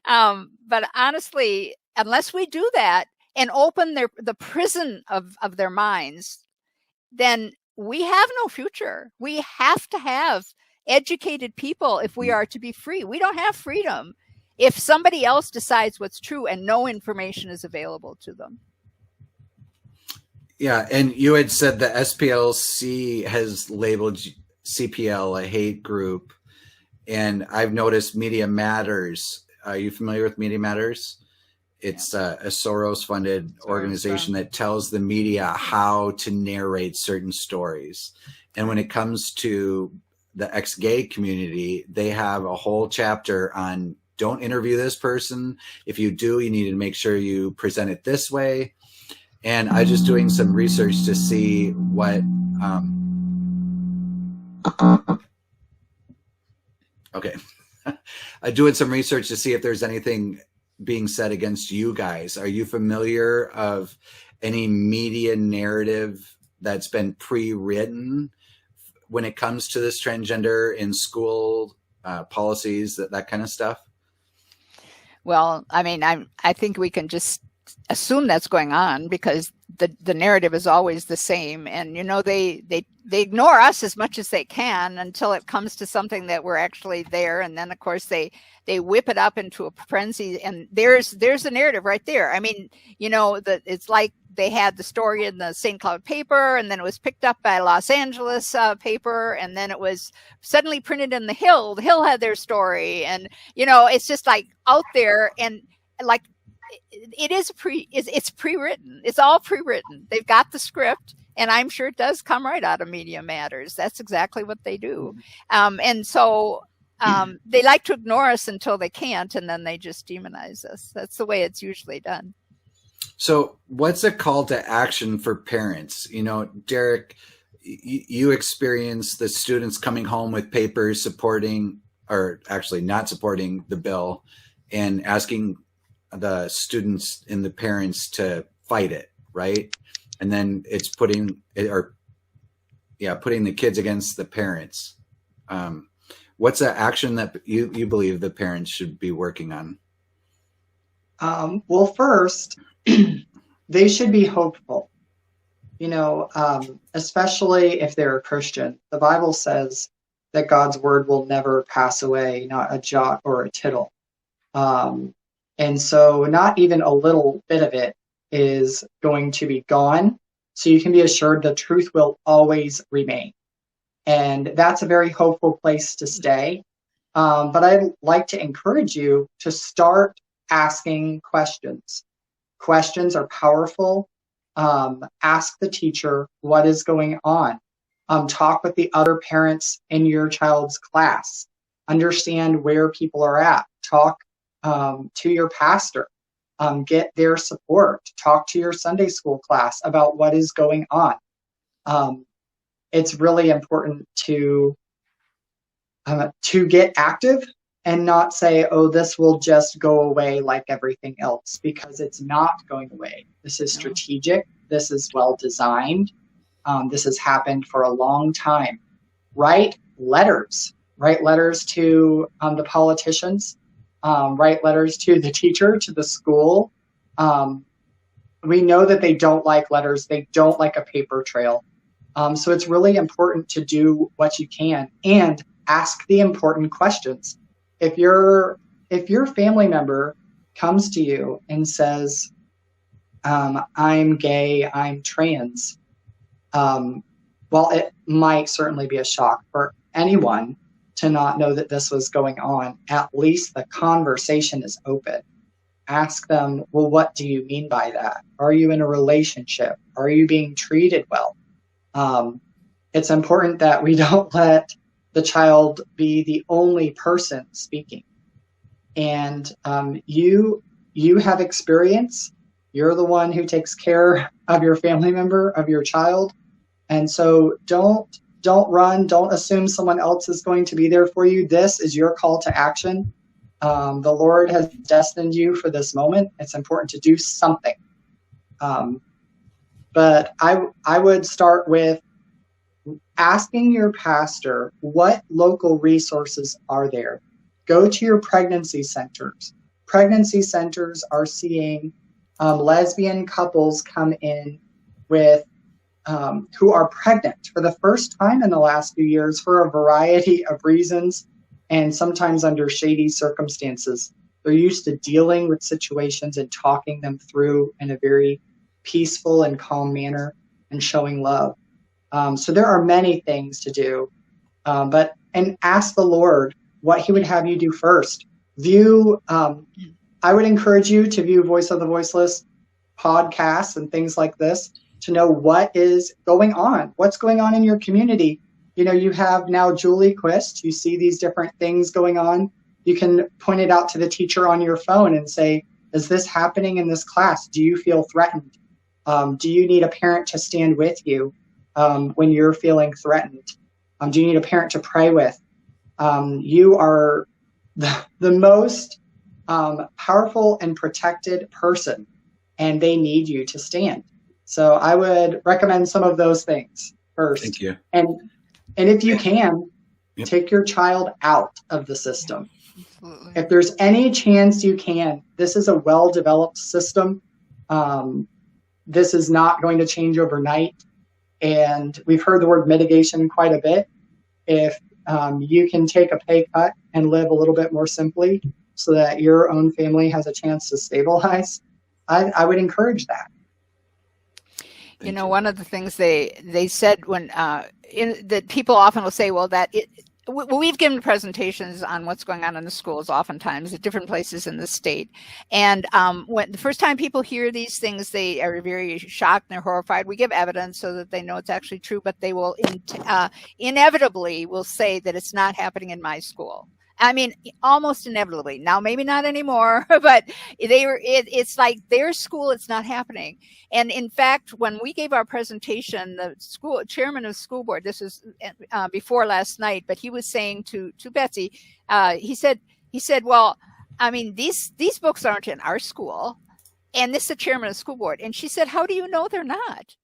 But honestly, unless we do that and open the prison of their minds, then we have no future. We have to have educated people if we are to be free. We don't have freedom if somebody else decides what's true and no information is available to them. Yeah, and you had said the SPLC has labeled CPL a hate group, and I've noticed Media Matters. Are you familiar with Media Matters? It's a Soros-funded organization that tells the media how to narrate certain stories. And when it comes to the ex-gay community, they have a whole chapter on don't interview this person. If you do, you need to make sure you present it this way. And I was just doing some research to see what okay. I'm doing some research to see if there's anything being said against you guys? Are you familiar of any media narrative that's been pre-written when it comes to this transgender in school policies, that kind of stuff? Well, I mean, I think we can just assume that's going on because the narrative is always the same. And, you know, they ignore us as much as they can until it comes to something that we're actually there. And then, of course, they whip it up into a frenzy. And there's the narrative right there. I mean, you know, it's like they had the story in the St. Cloud paper, and then it was picked up by Los Angeles paper, and then it was suddenly printed in the Hill. The Hill had their story. And, you know, it's just like out there, and like, it's pre-written. It's all pre-written. They've got the script, and I'm sure it does come right out of Media Matters. That's exactly what they do. And so they like to ignore us until they can't, and then they just demonize us. That's the way it's usually done. So what's a call to action for parents? You know, Derek, you experience the students coming home with papers supporting, or actually not supporting, the bill, and asking the students and the parents to fight it, right? And then it's putting the kids against the parents. What's the action that you believe the parents should be working on? Well, first, they should be hopeful, you know, especially if they're a Christian. The Bible says that God's word will never pass away, not a jot or a tittle. And so not even a little bit of it is going to be gone. So you can be assured the truth will always remain. And that's a very hopeful place to stay. But I'd like to encourage you to start asking questions. Questions are powerful. Ask the teacher what is going on. Talk with the other parents in your child's class. Understand where people are at. Talk to your pastor. Get their support. Talk to your Sunday school class about what is going on. It's really important to get active and not say, oh, this will just go away like everything else, because it's not going away. This is strategic. This is well designed. This has happened for a long time. Write letters. Write letters to the politicians. Write letters to the teacher, to the school. We know that they don't like letters. They don't like a paper trail. So it's really important to do what you can and ask the important questions. If your family member comes to you and says, I'm gay, I'm trans, well, it might certainly be a shock for anyone to not know that this was going on. At least the conversation is open. Ask them, well, what do you mean by that? Are you in a relationship? Are you being treated well? It's important that we don't let the child be the only person speaking. And you have experience. You're the one who takes care of your family member, of your child. And so don't run. Don't assume someone else is going to be there for you. This is your call to action. The Lord has destined you for this moment. It's important to do something. But I would start with asking your pastor, what local resources are there? Go to your pregnancy centers. Pregnancy centers are seeing lesbian couples come in with who are pregnant for the first time in the last few years for a variety of reasons, and sometimes under shady circumstances. They're used to dealing with situations and talking them through in a very peaceful and calm manner and showing love. So there are many things to do, and ask the Lord what he would have you do first. I would encourage you to view Voice of the Voiceless podcasts and things like this to know what is going on, what's going on in your community. You know, you have now Julie Quist. You see these different things going on. You can point it out to the teacher on your phone and say, is this happening in this class? Do you feel threatened? Do you need a parent to stand with you when you're feeling threatened? Do you need a parent to pray with? You are the most powerful and protected person, and they need you to stand. So I would recommend some of those things first. Thank you. And if you can, Yep. take your child out of the system. Absolutely. If there's any chance you can, this is a well-developed system. This is not going to change overnight. And we've heard the word mitigation quite a bit. If you can take a pay cut and live a little bit more simply so that your own family has a chance to stabilize, I would encourage that. You know, one of the things they said when that people often will say, well, that we've given presentations on what's going on in the schools oftentimes at different places in the state. And when the first time people hear these things, they are very shocked and they're horrified. We give evidence so that they know it's actually true, but they will inevitably will say that it's not happening in my school. I mean, almost inevitably. Now, maybe not anymore, but it's like their school, it's not happening. And in fact, when we gave our presentation, the school chairman of the school board, this was before last night, but he was saying to Betsy, he said, well, I mean, these books aren't in our school. And this is the chairman of the school board. And she said, how do you know they're not?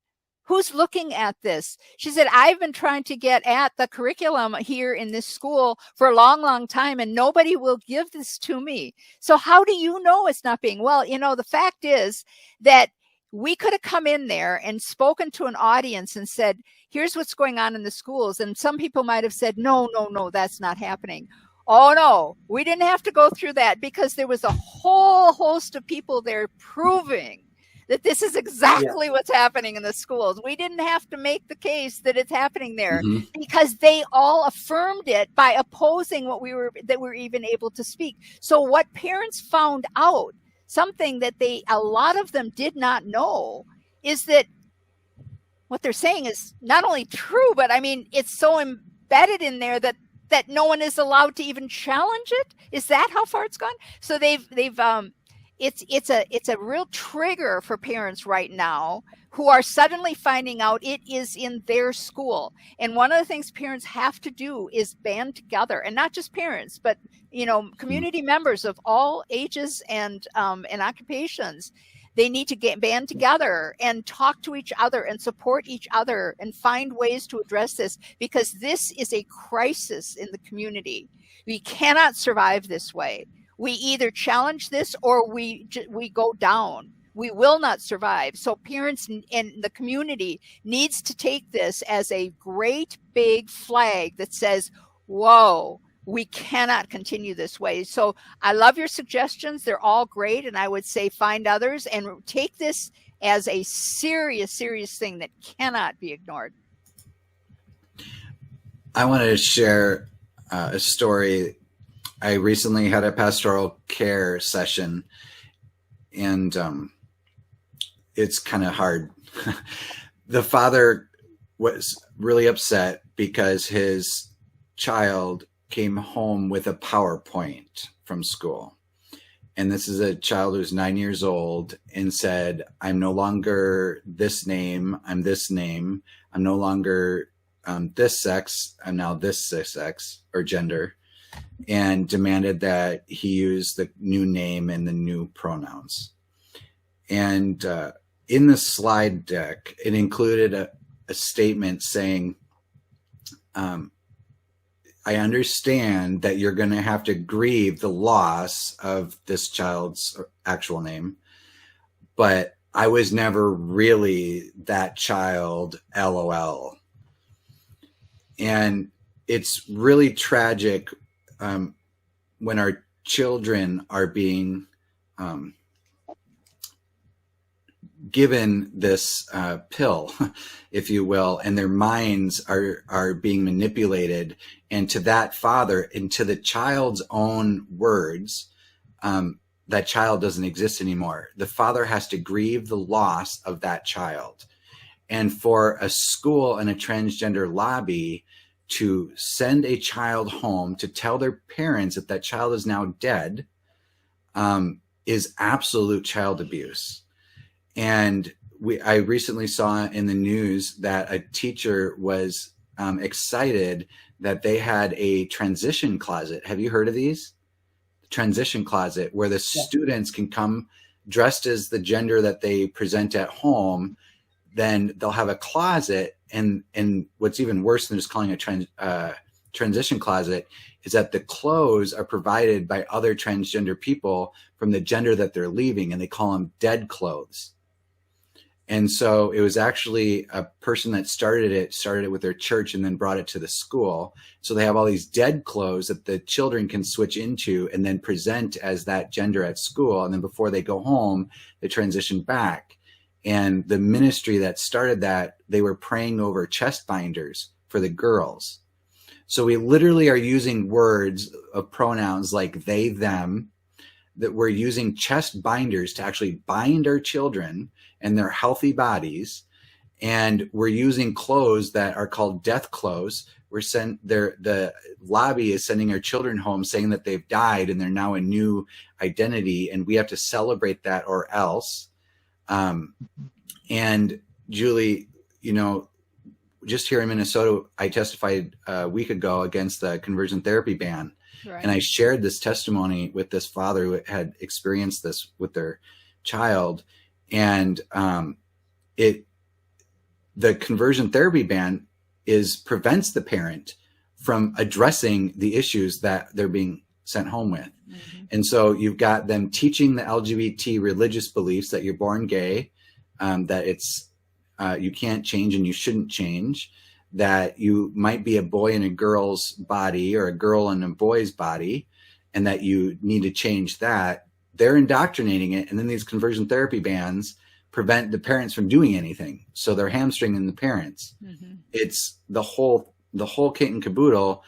Who's looking at this? She said, I've been trying to get at the curriculum here in this school for a long, long time, and nobody will give this to me. So how do you know it's not being? Well, you know, the fact is that we could have come in there and spoken to an audience and said, here's what's going on in the schools. And some people might have said, no, that's not happening. Oh, no, we didn't have to go through that because there was a whole host of people there proving that this is exactly what's happening in the schools. We didn't have to make the case that it's happening there because they all affirmed it by opposing that we were even able to speak. So what parents found out, something that a lot of them did not know, is that what they're saying is not only true, but I mean, it's so embedded in there that no one is allowed to even challenge it. Is that how far it's gone? So it's a real trigger for parents right now who are suddenly finding out it is in their school. And one of the things parents have to do is band together, and not just parents, but you know, community members of all ages and occupations. They need to band together and talk to each other and support each other and find ways to address this, because this is a crisis in the community. We cannot survive this way. We either challenge this or we go down. We will not survive. So parents and the community needs to take this as a great big flag that says, whoa, we cannot continue this way. So I love your suggestions. They're all great. And I would say find others and take this as a serious, serious thing that cannot be ignored. I wanted to share a story. I recently had a pastoral care session, and it's kind of hard. The father was really upset because his child came home with a PowerPoint from school. And this is a child who's 9 years old, and said, I'm no longer this name, I'm this name. I'm no longer this sex, I'm now this sex or gender. And demanded that he use the new name and the new pronouns. And in the slide deck, it included a statement saying, I understand that you're going to have to grieve the loss of this child's actual name, but I was never really that child, LOL. And it's really tragic when our children are being given this pill, if you will, and their minds are being manipulated. And to that father, and to the child's own words, that child doesn't exist anymore. The father has to grieve the loss of that child. And for a school and a transgender lobby to send a child home to tell their parents that that child is now dead is absolute child abuse. And I recently saw in the news that a teacher was excited that they had a transition closet. Have you heard of these? transition closet where the students can come dressed as the gender that they present at home. Then they'll have a closet, and what's even worse than just calling a transition closet is that the clothes are provided by other transgender people from the gender that they're leaving, and they call them dead clothes. And so it was actually a person that started it with their church and then brought it to the school. So they have all these dead clothes that the children can switch into and then present as that gender at school. And then before they go home, they transition back. And the ministry that started that, they were praying over chest binders for the girls. So we literally are using words of pronouns like they, them, that we're using chest binders to actually bind our children and their healthy bodies. And we're using clothes that are called death clothes. The lobby is sending our children home saying that they've died and they're now a new identity, and we have to celebrate that or else. And Julie, just here in Minnesota, I testified a week ago against the conversion therapy ban. Right. And I shared this testimony with this father who had experienced this with their child. And the conversion therapy ban prevents the parent from addressing the issues that they're being sent home with. Mm-hmm. And so you've got them teaching the LGBT religious beliefs that you're born gay, that it's you can't change and you shouldn't change, that you might be a boy in a girl's body or a girl in a boy's body, and that you need to change that. They're indoctrinating it. And then these conversion therapy bans prevent the parents from doing anything. So they're hamstringing the parents. Mm-hmm. It's the whole kit and caboodle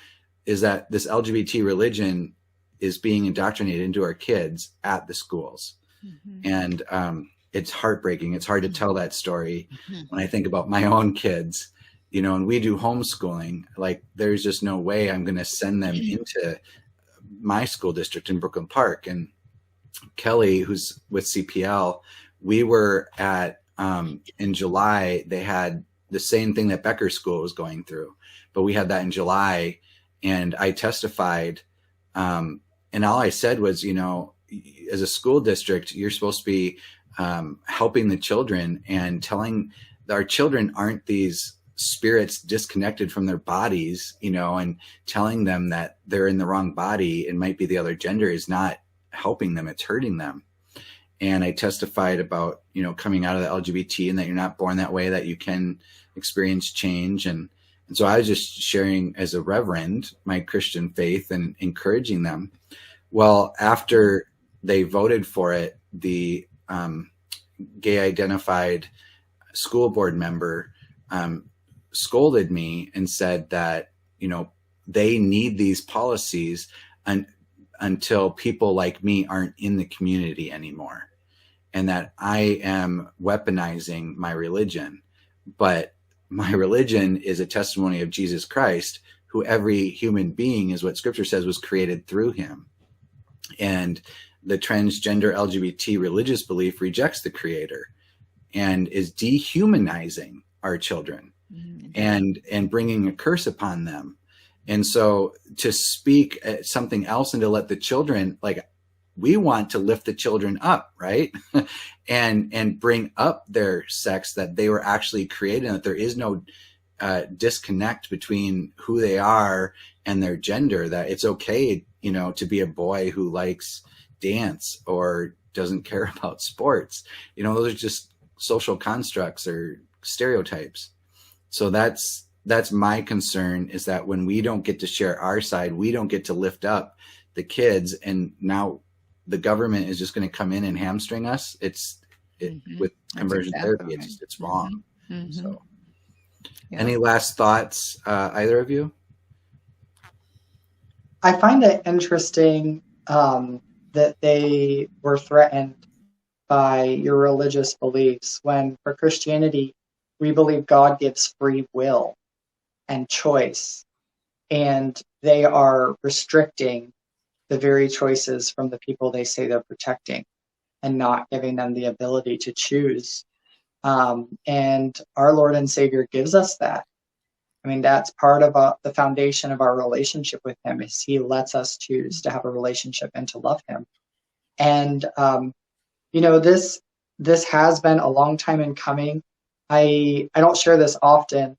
is that this LGBT religion is being indoctrinated into our kids at the schools. Mm-hmm. And it's heartbreaking. It's hard to tell that story when I think about my own kids, and we do homeschooling. Like, there's just no way I'm going to send them into my school district in Brooklyn Park. And Kelly, who's with CPL, we were at, in July, they had the same thing that Becker School was going through, but we had that in July, and I testified. And all I said was, as a school district, you're supposed to be helping the children and telling our children aren't these spirits disconnected from their bodies, and telling them that they're in the wrong body and might be the other gender is not helping them, it's hurting them. And I testified about, coming out of the LGBT and that you're not born that way, that you can experience change. And so I was just sharing as a reverend my Christian faith and encouraging them. Well, after they voted for it, the gay identified school board member scolded me and said that, they need these policies until people like me aren't in the community anymore, and that I am weaponizing my religion. But my religion is a testimony of Jesus Christ, who every human being, is what scripture says, was created through him. And the transgender LGBT religious belief rejects the creator and is dehumanizing our children and bringing a curse upon them. And so to speak something else and to let the children, like, we want to lift the children up, right? and bring up their sex, that they were actually created, and that there is no disconnect between who they are and their gender, that it's okay, to be a boy who likes dance or doesn't care about sports. Those are just social constructs or stereotypes. So that's my concern, is that when we don't get to share our side, we don't get to lift up the kids, and now the government is just going to come in and hamstring us. With conversion therapy, it's wrong. Mm-hmm. So, any last thoughts, either of you? I find it interesting that they were threatened by your religious beliefs, when for Christianity, we believe God gives free will and choice, and they are restricting the very choices from the people they say they're protecting and not giving them the ability to choose. And our Lord and Savior gives us that. I mean, that's part of the foundation of our relationship with him, is he lets us choose to have a relationship and to love him. And, this has been a long time in coming. I don't share this often,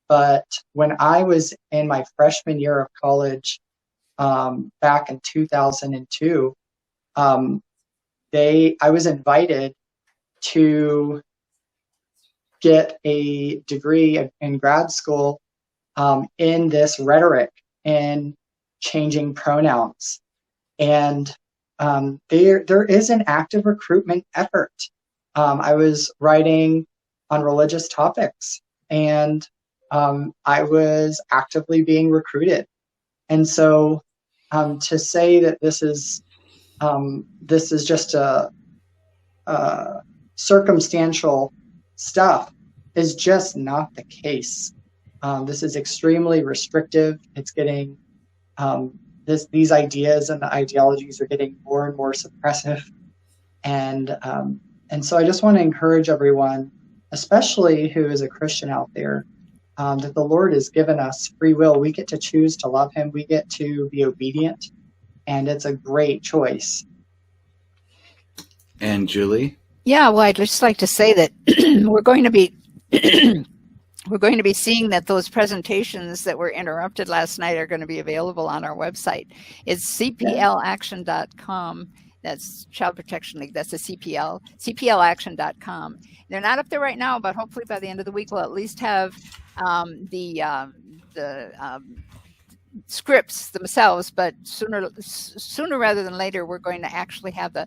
but when I was in my freshman year of college, back in 2002, I was invited to get a degree in grad school in this rhetoric and changing pronouns. And there is an active recruitment effort. I was writing on religious topics, and I was actively being recruited. And so to say that this is just a circumstantial stuff is just not the case. This is extremely restrictive. It's getting these ideas and the ideologies are getting more and more suppressive. And so I just want to encourage everyone, especially who is a Christian out there, that the Lord has given us free will. We get to choose to love him. We get to be obedient, and it's a great choice. And Julie? Yeah, well, I'd just like to say that we're going to be seeing that those presentations that were interrupted last night are going to be available on our website. It's cplaction.com. That's Child Protection League. That's the cplaction.com. They're not up there right now, but hopefully by the end of the week, we'll at least have the scripts themselves. But sooner rather than later, we're going to actually have the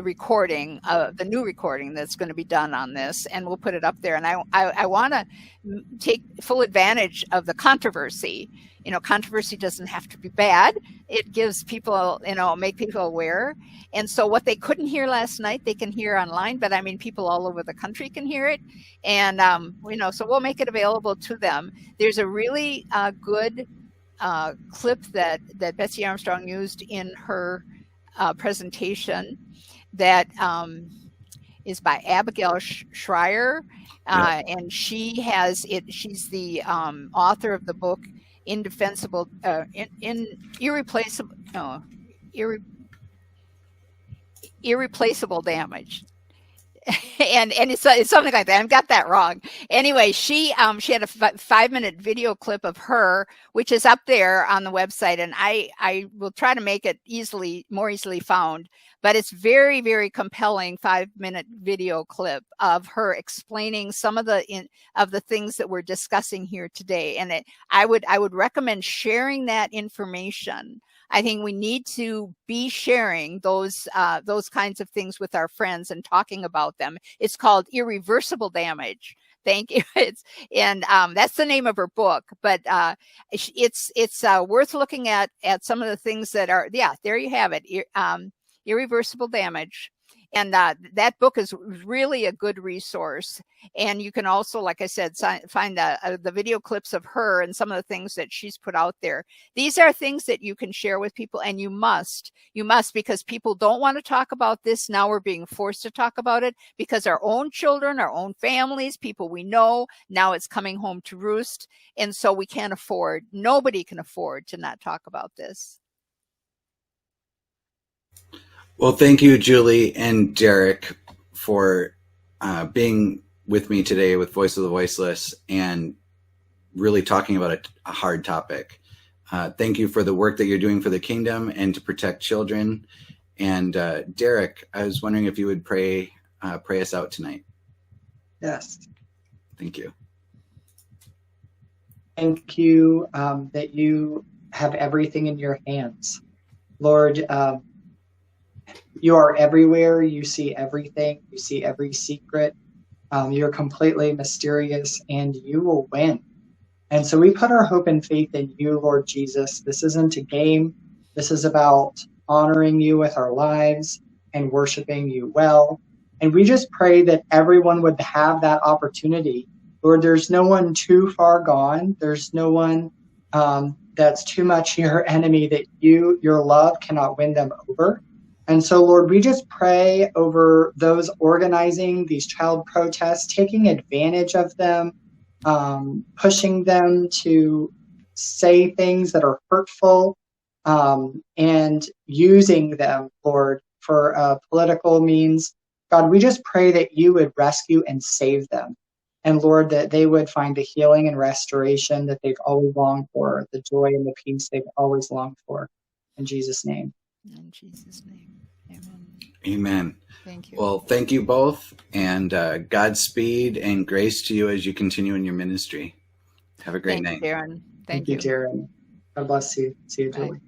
recording, the new recording that's going to be done on this, and we'll put it up there. And I want to take full advantage of the controversy. Controversy doesn't have to be bad. It gives people, make people aware. And so what they couldn't hear last night, they can hear online, but I mean, people all over the country can hear it. And, so we'll make it available to them. There's a really good clip that Betsy Armstrong used in her presentation that is by Abigail Schreier. And she has it. She's the author of the book, Irreplaceable Damage. and it's something like that. I've got that wrong. Anyway, she had a 5-minute video clip of her, which is up there on the website, and I will try to make it more easily found. But it's very, very compelling 5-minute video clip of her explaining some of the things that we're discussing here today. And I would recommend sharing that information. I think we need to be sharing those kinds of things with our friends and talking about them. It's called Irreversible Damage. Thank you. That's the name of her book, but it's worth looking at some of the things that are. Yeah, there you have it. Irreversible Damage. And that book is really a good resource. And you can also, like I said, find the video clips of her and some of the things that she's put out there. These are things that you can share with people, and you must, because people don't want to talk about this. Now we're being forced to talk about it because our own children, our own families, people we know, now it's coming home to roost. And so nobody can afford to not talk about this. Well, thank you, Julie and Derek, for being with me today with Voice of the Voiceless and really talking about a hard topic. Thank you for the work that you're doing for the kingdom and to protect children. And Derek, I was wondering if you would pray us out tonight. Yes. Thank you. Thank you that you have everything in your hands. Lord, you are everywhere. You see everything. You see every secret. You're completely mysterious, and you will win. And so we put our hope and faith in you, Lord Jesus. This isn't a game. This is about honoring you with our lives and worshiping you well. And we just pray that everyone would have that opportunity. Lord, there's no one too far gone. There's no one that's too much your enemy that your love cannot win them over. And so, Lord, we just pray over those organizing these child protests, taking advantage of them, pushing them to say things that are hurtful, and using them, Lord, for political means. God, we just pray that you would rescue and save them. And Lord, that they would find the healing and restoration that they've always longed for, the joy and the peace they've always longed for. In Jesus' name. In Jesus' name. Amen. Amen. Thank you. Well, thank you both, and Godspeed and grace to you as you continue in your ministry. Have a great night. Thank you, Darren. Thank you, Darren. God bless you. See you, Bye. Julie.